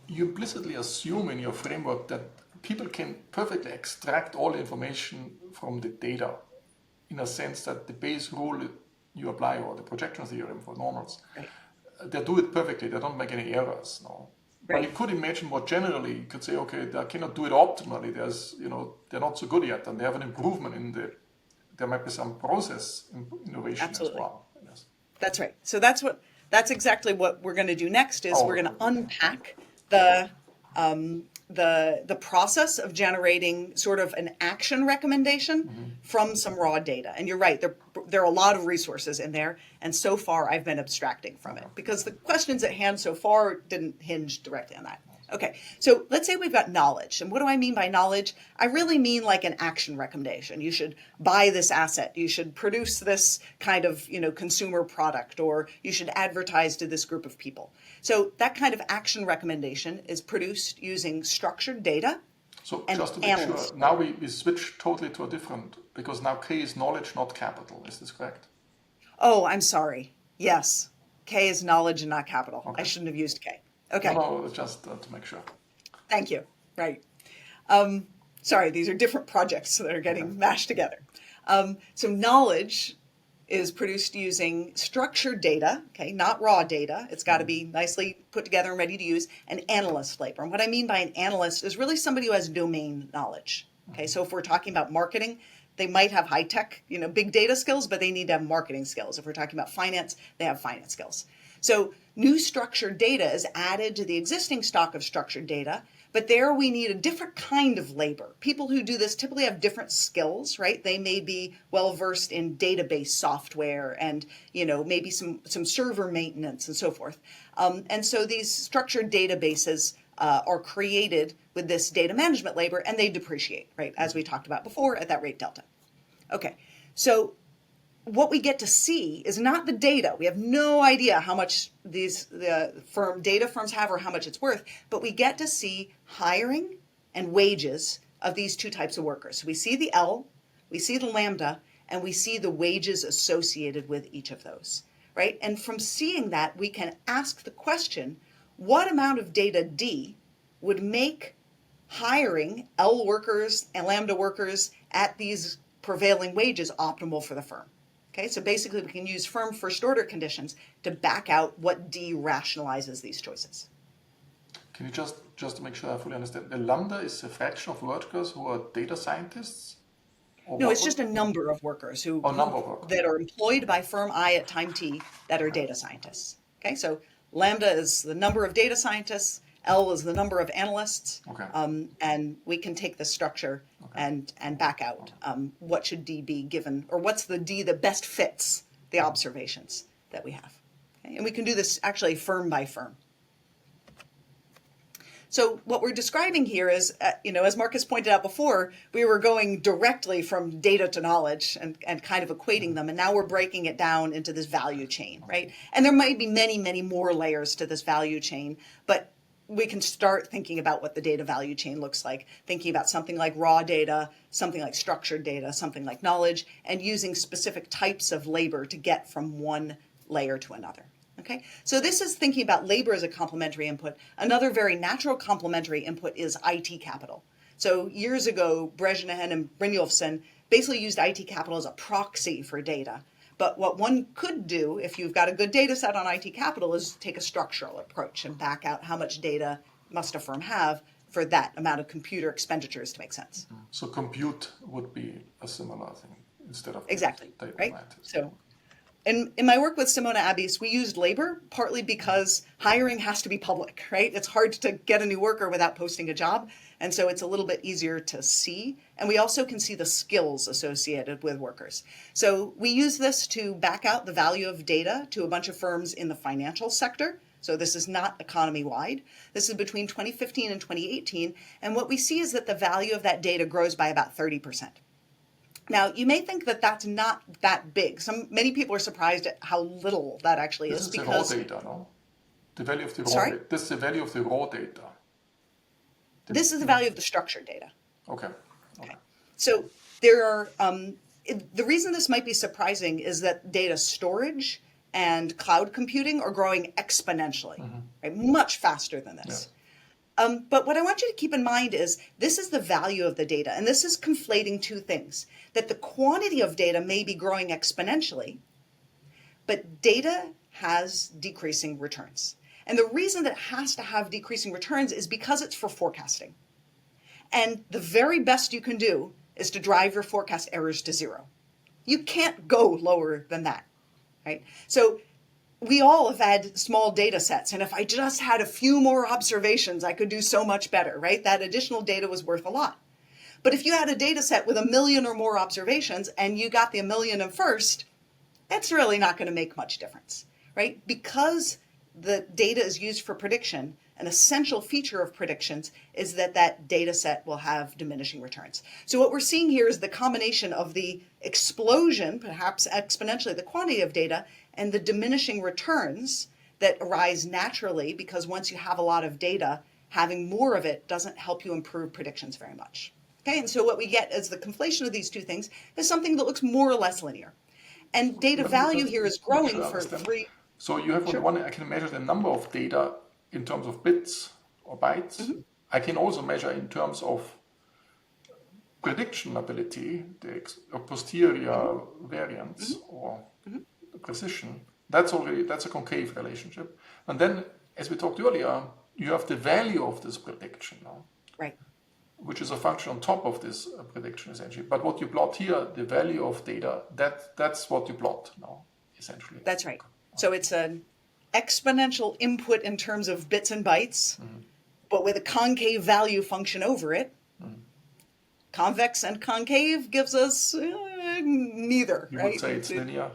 You implicitly assume in your framework that people can perfectly extract all the information from the data, in a sense that the base rule you apply, or the projection theorem for normals, Right. They do it perfectly. They don't make any errors. No. Right. But you could imagine more generally. You could say, okay, they cannot do it optimally. They're not so good yet, and they have an improvement there might be some process innovation. Absolutely. As well. Yes. That's right. So that's exactly what we're going to do next. Is we're going to unpack the process of generating sort of an action recommendation from some raw data. And you're right, there are a lot of resources in there, and so far I've been abstracting from it because the questions at hand so far didn't hinge directly on that. Okay, so let's say we've got knowledge. And what do I mean by knowledge? I really mean like an action recommendation. You should buy this asset. You should produce this kind of, consumer product, or you should advertise to this group of people. So that kind of action recommendation is produced using structured data. So and just to make analysts. sure, now we switch totally to a different, because now K is knowledge, not capital. Is this correct? Oh, I'm sorry. Yes, K is knowledge and not capital. Okay. I shouldn't have used K. Okay. No, just to make sure. Thank you. Right. Sorry, these are different projects that are getting mashed together. So knowledge is produced using structured data, okay, not raw data. It's got to be nicely put together and ready to use, and analyst labor. And what I mean by an analyst is really somebody who has domain knowledge. Okay, so if we're talking about marketing, they might have high tech, big data skills, but they need to have marketing skills. If we're talking about finance, they have finance skills. So new structured data is added to the existing stock of structured data, but there we need a different kind of labor. People who do this typically have different skills, right? They may be well versed in database software and, maybe some server maintenance and so forth. And so these structured databases are created with this data management labor, and they depreciate, right? As we talked about before, at that rate delta. Okay, so what we get to see is not the data. We have no idea how much the data firms have or how much it's worth, but we get to see hiring and wages of these two types of workers. So we see the L, we see the lambda, and we see the wages associated with each of those, right? And from seeing that, we can ask the question, what amount of data D would make hiring L workers and lambda workers at these prevailing wages optimal for the firm? Okay, so basically we can use firm first order conditions to back out what D rationalizes these choices. Can you just to make sure I fully understand, the lambda is a fraction of workers who are data scientists? No, it's just a number of workers that are employed by firm I at time T that are data scientists. Okay, so lambda is the number of data scientists, L is the number of analysts, Okay. And we can take the structure and back out what should D be given, or what's the D that best fits the observations that we have. Okay? And we can do this actually firm by firm. So what we're describing here is, as Markus pointed out before, we were going directly from data to knowledge and kind of equating them, and now we're breaking it down into this value chain, right? And there might be many, many more layers to this value chain, but we can start thinking about what the data value chain looks like, thinking about something like raw data, something like structured data, something like knowledge, and using specific types of labor to get from one layer to another. Okay, so this is thinking about labor as a complementary input. Another very natural complementary input is IT capital. So years ago, Brezhnev and Brynjolfsson basically used IT capital as a proxy for data. But what one could do, if you've got a good data set on IT capital, is take a structural approach and back out how much data must a firm have for that amount of computer expenditures to make sense. So compute would be a similar thing instead of Exactly, data right? scientist. So in my work with Simona Abies, we used labor partly because hiring has to be public, right? It's hard to get a new worker without posting a job. And so it's a little bit easier to see. And we also can see the skills associated with workers. So we use this to back out the value of data to a bunch of firms in the financial sector. So this is not economy-wide. This is between 2015 and 2018. And what we see is that the value of that data grows by about 30%. Now, you may think that that's not that big. Many people are surprised at how little that actually This is is because... the raw data, no? The value of the raw Sorry? data. This is the value of the raw data. This is the value of the structured data. Okay. Okay. So there are, the reason this might be surprising is that data storage and cloud computing are growing exponentially, right? Much faster than this. But what I want you to keep in mind is this is the value of the data, and this is conflating two things, that the quantity of data may be growing exponentially, but data has decreasing returns. And the reason that it has to have decreasing returns is because it's for forecasting. And the very best you can do is to drive your forecast errors to zero. You can't go lower than that, right? So we all have had small data sets, and if I just had a few more observations, I could do so much better, right? That additional data was worth a lot. But if you had a data set with 1 million or more observations and you got the 1 million of first, that's really not going to make much difference, right? Because the data is used for prediction, an essential feature of predictions is that that data set will have diminishing returns. So what we're seeing here is the combination of the explosion, perhaps exponentially, the quantity of data and the diminishing returns that arise naturally because once you have a lot of data, having more of it doesn't help you improve predictions very much. Okay, and so what we get as the conflation of these two things is something that looks more or less linear. And data value here is growing for three. So you have on the one hand, I can measure the number of data in terms of bits or bytes. I can also measure in terms of prediction ability, the posterior variance or precision. That's a concave relationship. And then, as we talked earlier, you have the value of this prediction, Right. which is a function on top of this prediction, essentially. But what you plot here, the value of data, that's what you plot now, essentially. That's right. So it's an exponential input in terms of bits and bytes, but with a concave value function over it. Convex and concave gives us neither, You right? would say it's linear?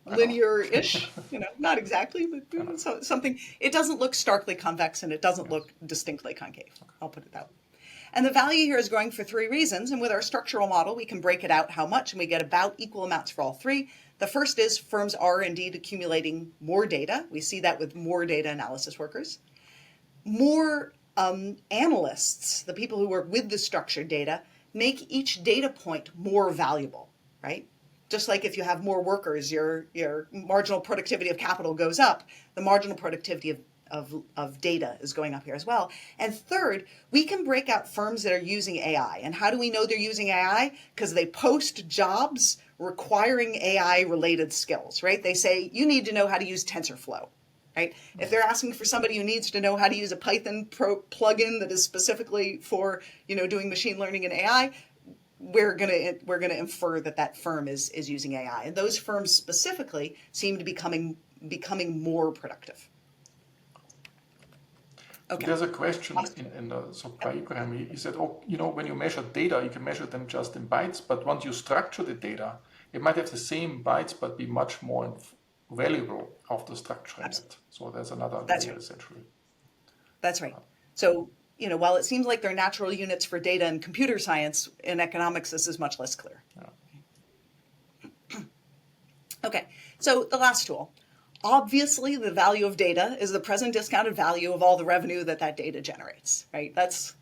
Linear-ish, not exactly, but something. It doesn't look starkly convex and it doesn't look distinctly concave. I'll put it that way. And the value here is growing for three reasons. And with our structural model, we can break it out how much, and we get about equal amounts for all three. The first is firms are indeed accumulating more data. We see that with more data analysis workers. More analysts, the people who work with the structured data, make each data point more valuable, right? Just like if you have more workers, your marginal productivity of capital goes up, the marginal productivity of data is going up here as well. And third, we can break out firms that are using AI. And how do we know they're using AI? Because they post jobs requiring AI-related skills, right? They say, you need to know how to use TensorFlow, right? If they're asking for somebody who needs to know how to use a Python plugin that is specifically for, doing machine learning and AI, we're gonna infer that firm is using AI. And those firms specifically seem to be becoming more productive. Okay. There's a question by Ibrahim. He said, when you measure data, you can measure them just in bytes, but once you structure the data, it might have the same bytes, but be much more valuable after structuring it. So there's another layer, essentially. That's right. So, while it seems like they're natural units for data and computer science, in economics, this is much less clear. Yeah. Okay, so the last tool. Obviously, the value of data is the present discounted value of all the revenue that data generates, right? That's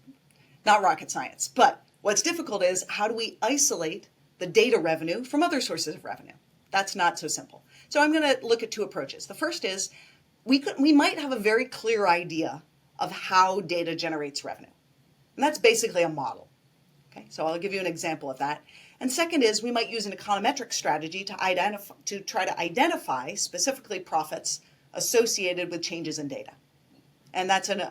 not rocket science. But what's difficult is how do we isolate the data revenue from other sources of revenue? That's not so simple. So I'm going to look at two approaches. The first is we might have a very clear idea of how data generates revenue. And that's basically a model. Okay, so I'll give you an example of that. And second is we might use an econometric strategy to try to identify specifically profits associated with changes in data. And that's an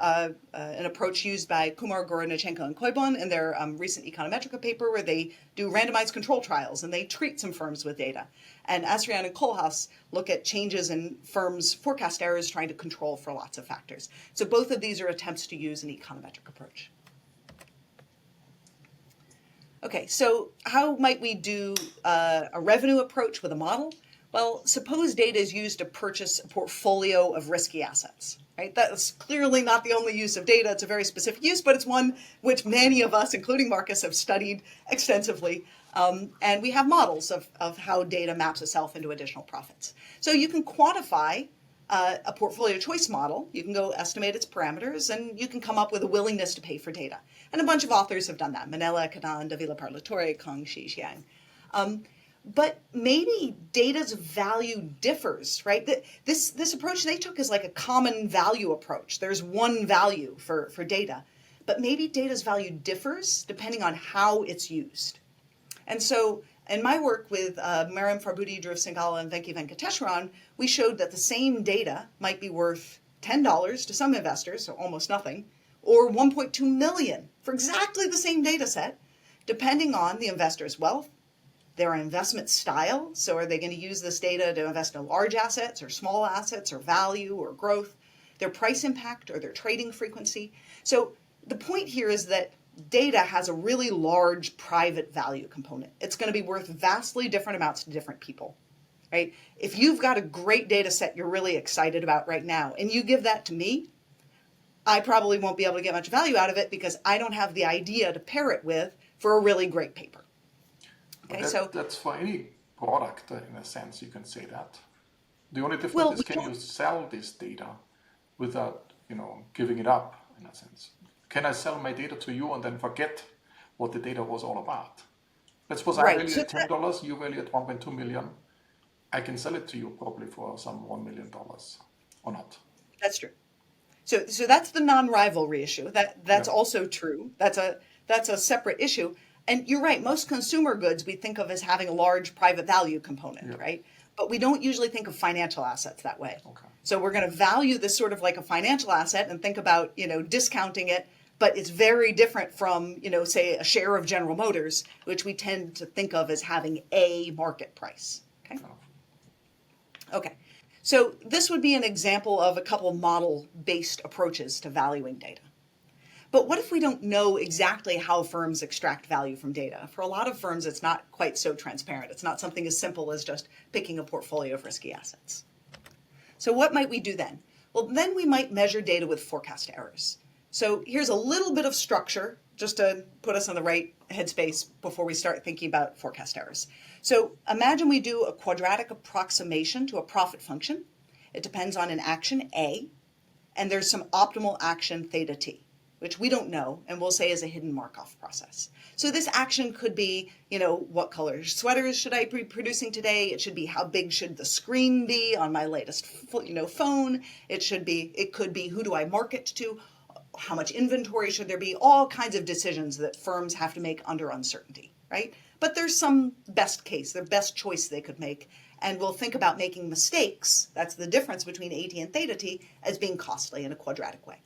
approach used by Kumar, Gorodnichenko, and Koybon in their recent Econometrica paper, where they do randomized control trials and they treat some firms with data. And Asrian and Kohlhaas look at changes in firms' forecast errors trying to control for lots of factors. So both of these are attempts to use an econometric approach. Okay, so how might we do a revenue approach with a model? Well, suppose data is used to purchase a portfolio of risky assets, right? That's clearly not the only use of data. It's a very specific use, but it's one which many of us, including Markus, have studied extensively. And we have models of how data maps itself into additional profits. So you can quantify a portfolio choice model. You can go estimate its parameters, and you can come up with a willingness to pay for data. And a bunch of authors have done that. Manella, Cadan, Davila Parlatore, Kong, Shi, Xiang. But maybe data's value differs, right? This approach they took is like a common value approach. There's one value for data. But maybe data's value differs depending on how it's used. And so in my work with Mariam Farbudi, Dhruv Singhal, and Venki Venkateshwaran, we showed that the same data might be worth $10 to some investors, so almost nothing, or 1.2 million for exactly the same data set, depending on the investor's wealth, their investment style. So are they going to use this data to invest in large assets or small assets or value or growth, their price impact or their trading frequency? So the point here is that data has a really large private value component. It's going to be worth vastly different amounts to different people, right? If you've got a great data set you're really excited about right now, and you give that to me, I probably won't be able to get much value out of it because I don't have the idea to pair it with for a really great paper. Okay, that's for any product, in a sense, you can say that. The only difference is, can you sell this data without, giving it up, in a sense? Can I sell my data to you and then forget what the data was all about? Let's suppose I value at $10, you value at 1.2 million. I can sell it to you probably for some $1 million, or not. That's true. So that's the non-rivalry issue. That's also true. That's a separate issue. And you're right, most consumer goods we think of as having a large private value component, right? But we don't usually think of financial assets that way. Okay. So we're going to value this sort of like a financial asset and think about, discounting it, but it's very different from, say a share of General Motors, which we tend to think of as having a market price. Okay. Okay. So this would be an example of a couple model-based approaches to valuing data. But what if we don't know exactly how firms extract value from data? For a lot of firms, it's not quite so transparent. It's not something as simple as just picking a portfolio of risky assets. So what might we do then? Well, then we might measure data with forecast errors. So here's a little bit of structure just to put us on the right headspace before we start thinking about forecast errors. So imagine we do a quadratic approximation to a profit function. It depends on an action A, and there's some optimal action theta t, which we don't know, and we'll say is a hidden Markov process. So this action could be, what color sweaters should I be producing today? It should be how big should the screen be on my latest, phone? It could be who do I market to? How much inventory should there be? All kinds of decisions that firms have to make under uncertainty, right? But there's some best case, their best choice they could make, and we'll think about making mistakes, that's the difference between AT and theta t, as being costly in a quadratic way.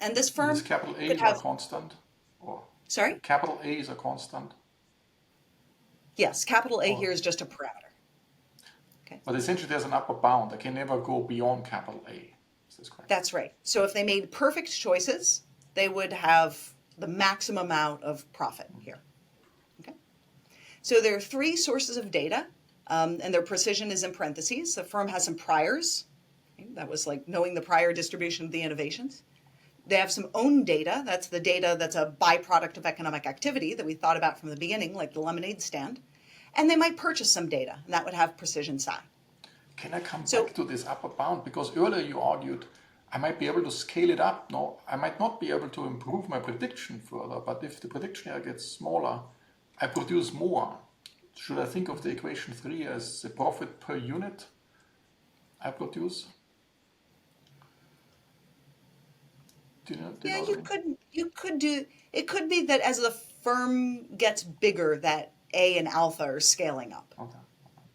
And this firm is capital A could have a constant? Or sorry? Capital A is a constant? Yes, capital A here is just a parameter. Okay. But essentially there's an upper bound. I can never go beyond capital A. Is this correct? That's right. So if they made perfect choices, they would have the maximum amount of profit here. Okay. So there are three sources of data, and their precision is in parentheses. The firm has some priors. Okay. That was like knowing the prior distribution of the innovations. They have some own data. That's the data that's a byproduct of economic activity that we thought about from the beginning, like the lemonade stand. And they might purchase some data, and that would have precision psi. Can I come back to this upper bound? Because earlier you argued I might be able to scale it up. No, I might not be able to improve my prediction further, but if the prediction area gets smaller, I produce more. Should I think of the equation 3 as the profit per unit I produce? You could do, it could be that as the firm gets bigger, that A and alpha are scaling up,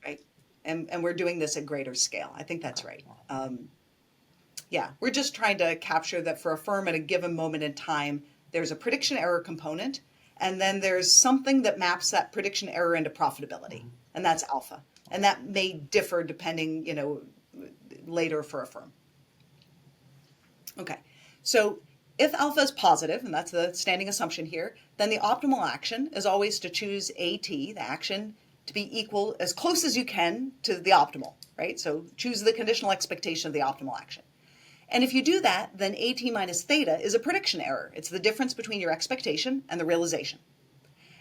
right? And we're doing this at greater scale. I think that's right. Yeah, we're just trying to capture that for a firm at a given moment in time, there's a prediction error component, and then there's something that maps that prediction error into profitability, and that's alpha. And that may differ depending, later for a firm. Okay, so if alpha is positive, and that's the standing assumption here, then the optimal action is always to choose AT, the action, to be equal as close as you can to the optimal, right? So choose the conditional expectation of the optimal action. And if you do that, then AT minus theta is a prediction error. It's the difference between your expectation and the realization.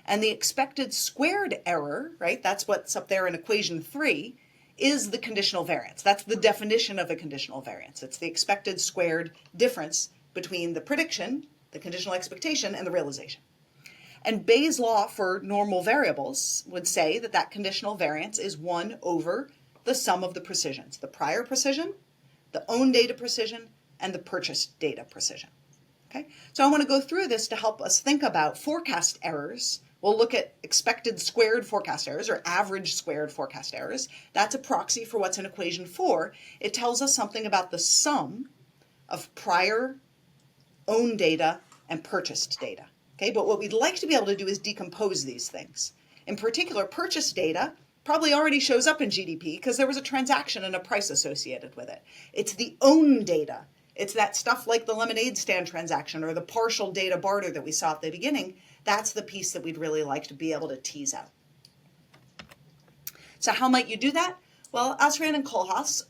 And the expected squared error, right, that's what's up there in equation 3, is the conditional variance. That's the definition of a conditional variance. It's the expected squared difference between the prediction, the conditional expectation, and the realization. And Bayes' law for normal variables would say that that conditional variance is 1 over the sum of the precisions, the prior precision, the own data precision, and the purchased data precision. Okay? So I want to go through this to help us think about forecast errors. We'll look at expected squared forecast errors or average squared forecast errors. That's a proxy for what's in equation 4. It tells us something about the sum of prior own data and purchased data. Okay? But what we'd like to be able to do is decompose these things. In particular, purchased data probably already shows up in GDP because there was a transaction and a price associated with it. It's the own data. It's that stuff like the lemonade stand transaction or the partial data barter that we saw at the beginning. That's the piece that we'd really like to be able to tease out. So how might you do that? Well, Asran and Kohlhaas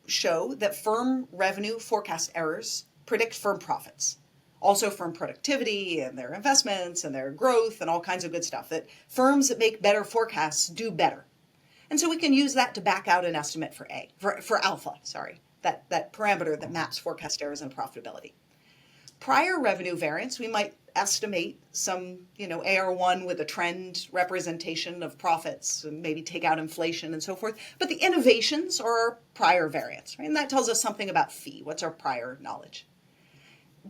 show that firm revenue forecast errors predict firm profits. Also firm productivity and their investments and their growth and all kinds of good stuff. That firms that make better forecasts do better. And so we can use that to back out an estimate for alpha, that parameter that maps forecast errors and profitability. Prior revenue variance, we might estimate some, AR1 with a trend representation of profits and maybe take out inflation and so forth. But the innovations are our prior variance, right? And that tells us something about fee. What's our prior knowledge?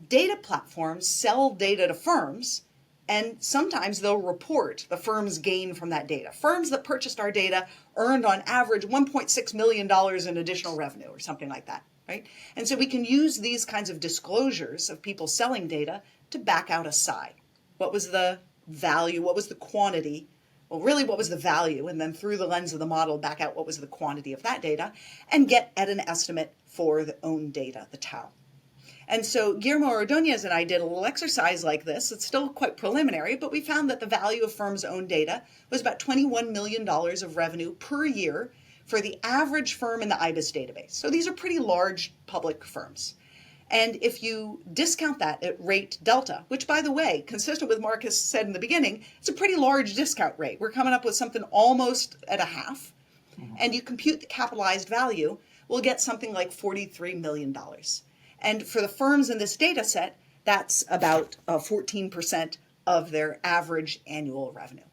Data platforms sell data to firms, and sometimes they'll report the firm's gain from that data. Firms that purchased our data earned on average $1.6 million in additional revenue or something like that, right? And so we can use these kinds of disclosures of people selling data to back out a psi. What was the value? What was the quantity? Well, really, what was the value? And then through the lens of the model, back out what was the quantity of that data and get at an estimate for the own data, the tau. And so Guillermo Ordonez and I did a little exercise like this. It's still quite preliminary, but we found that the value of firms' own data was about $21 million of revenue per year for the average firm in the IBIS database. So these are pretty large public firms. And if you discount that at rate delta, which by the way, consistent with Markus said in the beginning, it's a pretty large discount rate. We're coming up with something almost at a half. And you compute the capitalized value, we'll get something like $43 million. And for the firms in this data set, that's about 14% of their average annual revenue,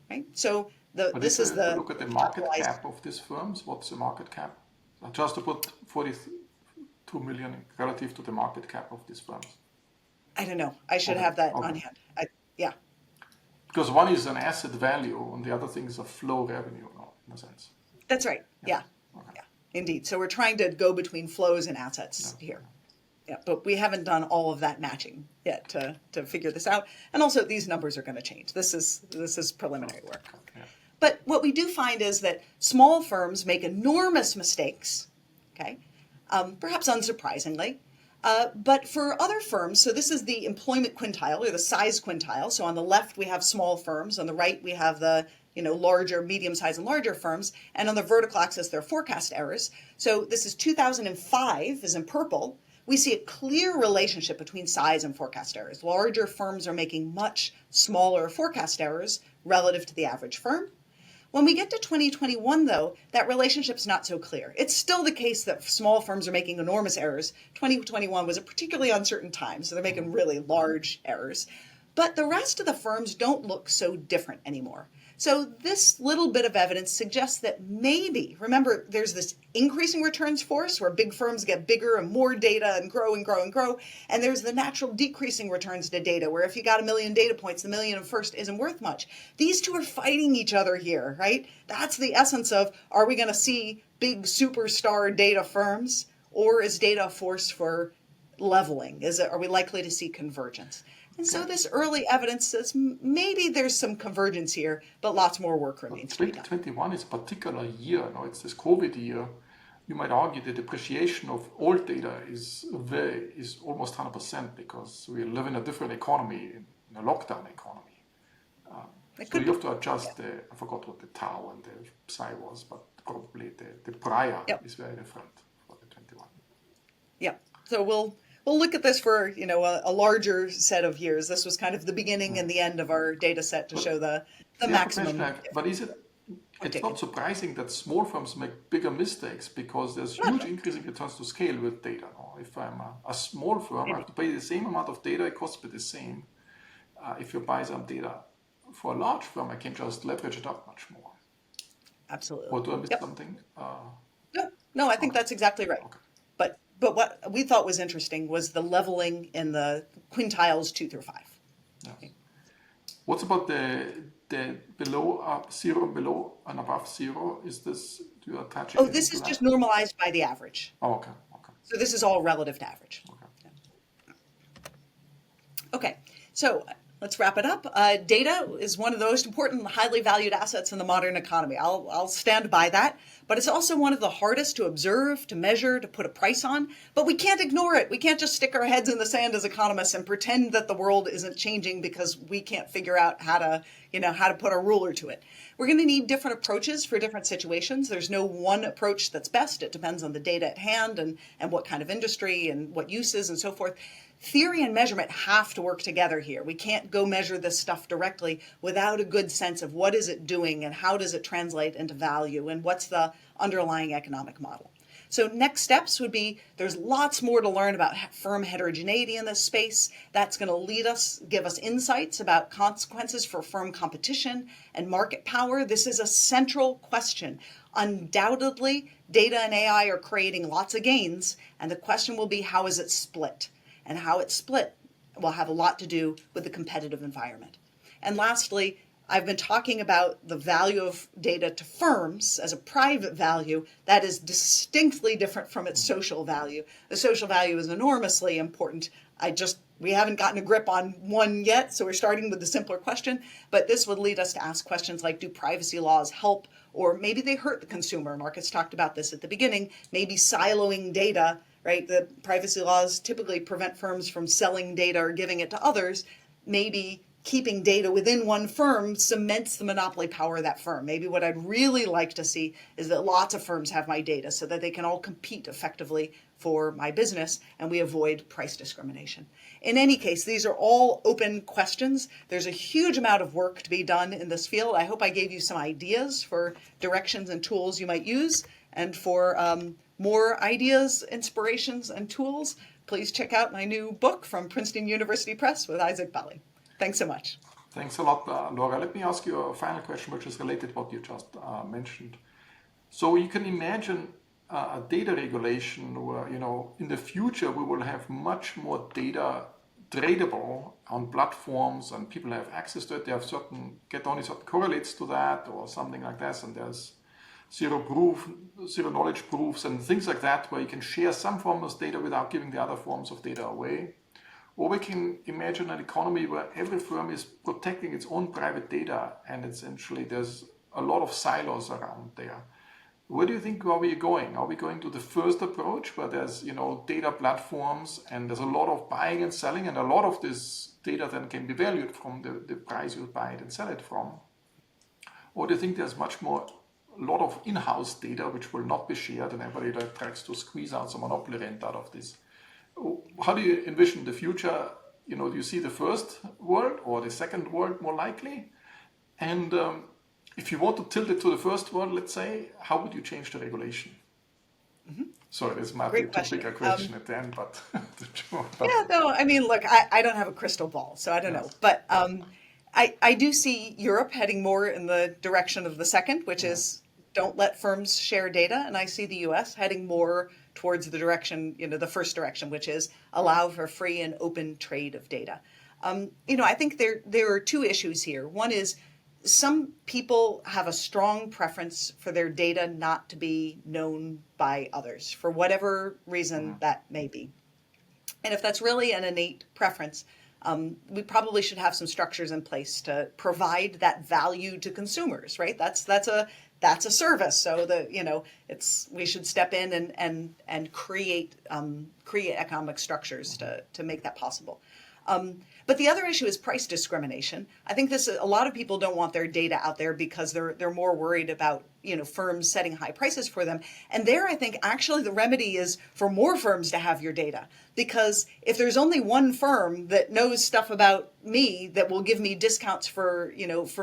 right? So this is the look at the market cap of these firms. What's the market cap? Just to put 42 million relative to the market cap of these firms. I don't know. I should have that on hand. Yeah. Because one is an asset value, and the other thing is a flow revenue, in a sense. That's right. Yeah. Okay. Yeah. Indeed. So we're trying to go between flows and assets here. Yeah, but we haven't done all of that matching yet to figure this out. And also these numbers are going to change. This is preliminary work. Yeah. But what we do find is that small firms make enormous mistakes, okay, perhaps unsurprisingly. But for other firms, so this is the employment quintile or the size quintile. So on the left we have small firms. On the right we have the larger, medium-sized and larger firms. And on the vertical axis there are forecast errors. So this is 2005 is in purple. We see a clear relationship between size and forecast errors. Larger firms are making much smaller forecast errors relative to the average firm. When we get to 2021, though, that relationship's not so clear. It's still the case that small firms are making enormous errors. 2021 was a particularly uncertain time, so they're making really large errors. But the rest of the firms don't look so different anymore. So this little bit of evidence suggests that maybe, remember, there's this increasing returns force where big firms get bigger and more data and grow and grow and grow. And there's the natural decreasing returns to data where if you got 1 million data points, the million first isn't worth much. These two are fighting each other here, right? That's the essence of, are we going to see big superstar data firms? or is data a force for leveling? Are we likely to see convergence? And so this early evidence says maybe there's some convergence here, but lots more work remains to be done. 2021 is a particular year. It's this COVID year. You might argue the depreciation of old data is almost 100% because we live in a different economy, in a lockdown economy. So you have to adjust I forgot what the tau and the psi was, but probably the prior is very different for the 21. Yeah. So we'll look at this for a larger set of years. This was kind of the beginning and the end of our data set to show the maximum. But it's not surprising that small firms make bigger mistakes because there's huge increasing returns to scale with data. If I'm a small firm, I have to pay the same amount of data, it costs me the same. If you buy some data for a large firm, I can just leverage it up much more. Absolutely. Or do I miss something? No, I think that's exactly right. Okay. But what we thought was interesting was the leveling in the quintiles 2 through 5. Yes. Okay. What's about the below 0, below and above 0? Is this, do you attach it? This is just normalized by the average. Okay. So this is all relative to average. Okay. So let's wrap it up. Data is one of the most important, highly valued assets in the modern economy. I'll stand by that. But it's also one of the hardest to observe, to measure, to put a price on. But we can't ignore it. We can't just stick our heads in the sand as economists and pretend that the world isn't changing because we can't figure out how to put a ruler to it. We're going to need different approaches for different situations. There's no one approach that's best. It depends on the data at hand and what kind of industry and what uses and so forth. Theory and measurement have to work together here. We can't go measure this stuff directly without a good sense of what is it doing and how does it translate into value and what's the underlying economic model. So next steps would be there's lots more to learn about firm heterogeneity in this space. That's going to give us insights about consequences for firm competition and market power. This is a central question. Undoubtedly, data and AI are creating lots of gains, and the question will be how is it split? And how it's split will have a lot to do with the competitive environment. And lastly, I've been talking about the value of data to firms as a private value that is distinctly different from its social value. The social value is enormously important. We haven't gotten a grip on one yet, so we're starting with the simpler question, but this would lead us to ask questions like, do privacy laws help, or maybe they hurt the consumer? Markus talked about this at the beginning, maybe siloing data, right? The privacy laws typically prevent firms from selling data or giving it to others. Maybe keeping data within one firm cements the monopoly power of that firm. Maybe what I'd really like to see is that lots of firms have my data so that they can all compete effectively for my business and we avoid price discrimination. In any case, these are all open questions. There's a huge amount of work to be done in this field. I hope I gave you some ideas for directions and tools you might use. And for more ideas, inspirations, and tools, please check out my new book from Princeton University Press with Isaac Baley. Thanks so much. Thanks a lot, Laura. Let me ask you a final question, which is related to what you just mentioned. So you can imagine a data regulation where, in the future, we will have much more data tradable on platforms and people have access to it. They have get only certain correlates to that or something like that. And there's zero knowledge proofs and things like that, where you can share some form of data without giving the other forms of data away. Or we can imagine an economy where every firm is protecting its own private data and essentially there's a lot of silos around there. Where do you think are we going? Are we going to the first approach where there's data platforms and there's a lot of buying and selling and a lot of this data then can be valued from the price you buy it and sell it from? Or do you think there's a lot of in-house data which will not be shared and everybody tries to squeeze out some monopoly rent out of this? How do you envision the future? Do you see the first world or the second world more likely? And if you want to tilt it to the first world, let's say, how would you change the regulation? Mm-hmm. Sorry, this might be too big a question at the end, but... Yeah, no, I mean, look, I don't have a crystal ball, so I don't know. But I do see Europe heading more in the direction of the second, which is don't let firms share data. And I see the US heading more towards the direction, the first direction, which is allow for free and open trade of data. I think there are two issues here. One is some people have a strong preference for their data not to be known by others for whatever reason that may be. And if that's really an innate preference, we probably should have some structures in place to provide that value to consumers, right? That's a service. So we should step in and create economic structures to make that possible. But the other issue is price discrimination. I think a lot of people don't want their data out there because they're more worried about firms setting high prices for them. And there, I think actually the remedy is for more firms to have your data, because if there's only one firm that knows stuff about me that will give me discounts for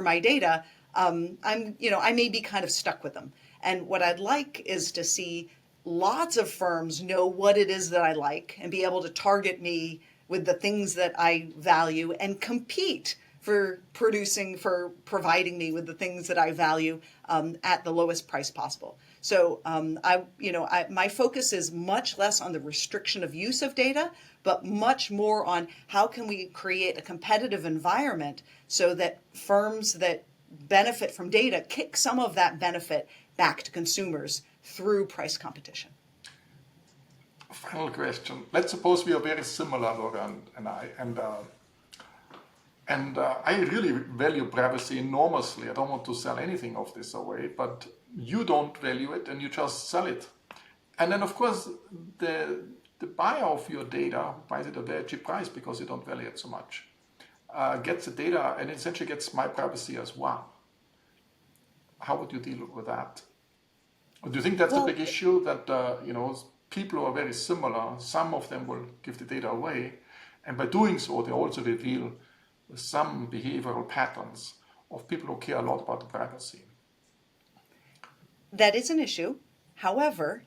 my data, I may be kind of stuck with them. And what I'd like is to see lots of firms know what it is that I like and be able to target me with the things that I value and compete for providing me with the things that I value at the lowest price possible. So my focus is much less on the restriction of use of data, but much more on how can we create a competitive environment so that firms that benefit from data kick some of that benefit back to consumers through price competition. Final question. Let's suppose we are very similar, Laura and I, and I really value privacy enormously. I don't want to sell anything of this away, but you don't value it and you just sell it. And then, of course, the buyer of your data buys it at a very cheap price because you don't value it so much, gets the data and essentially gets my privacy as well. How would you deal with that? Do you think that's a big issue that, people who are very similar, some of them will give the data away, and by doing so, they also reveal some behavioral patterns of people who care a lot about the privacy? That is an issue. However,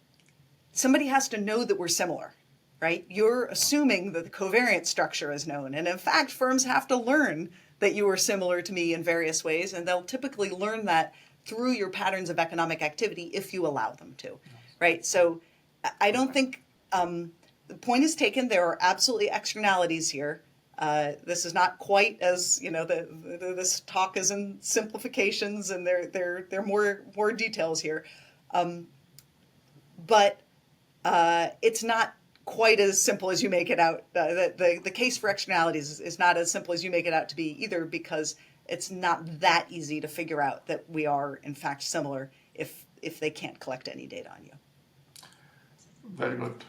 somebody has to know that we're similar, right? You're assuming that the covariance structure is known. And in fact, firms have to learn that you are similar to me in various ways, and they'll typically learn that through your patterns of economic activity if you allow them to, right? So I don't think the point is taken. There are absolutely externalities here. This is not quite as this talk is in simplifications, and there are more details here, but it's not quite as simple as you make it out. The case for externalities is not as simple as you make it out to be either, because it's not that easy to figure out that we are in fact similar if they can't collect any data on you. Very good.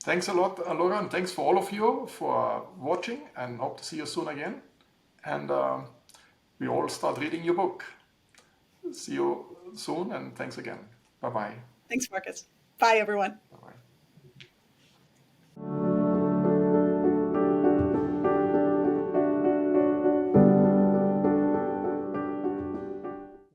Thanks a lot, Laura, and thanks for all of you for watching, and hope to see you soon again. And we all start reading your book. See you soon, and thanks again. Bye-bye. Thanks, Markus. Bye, everyone. Bye-bye.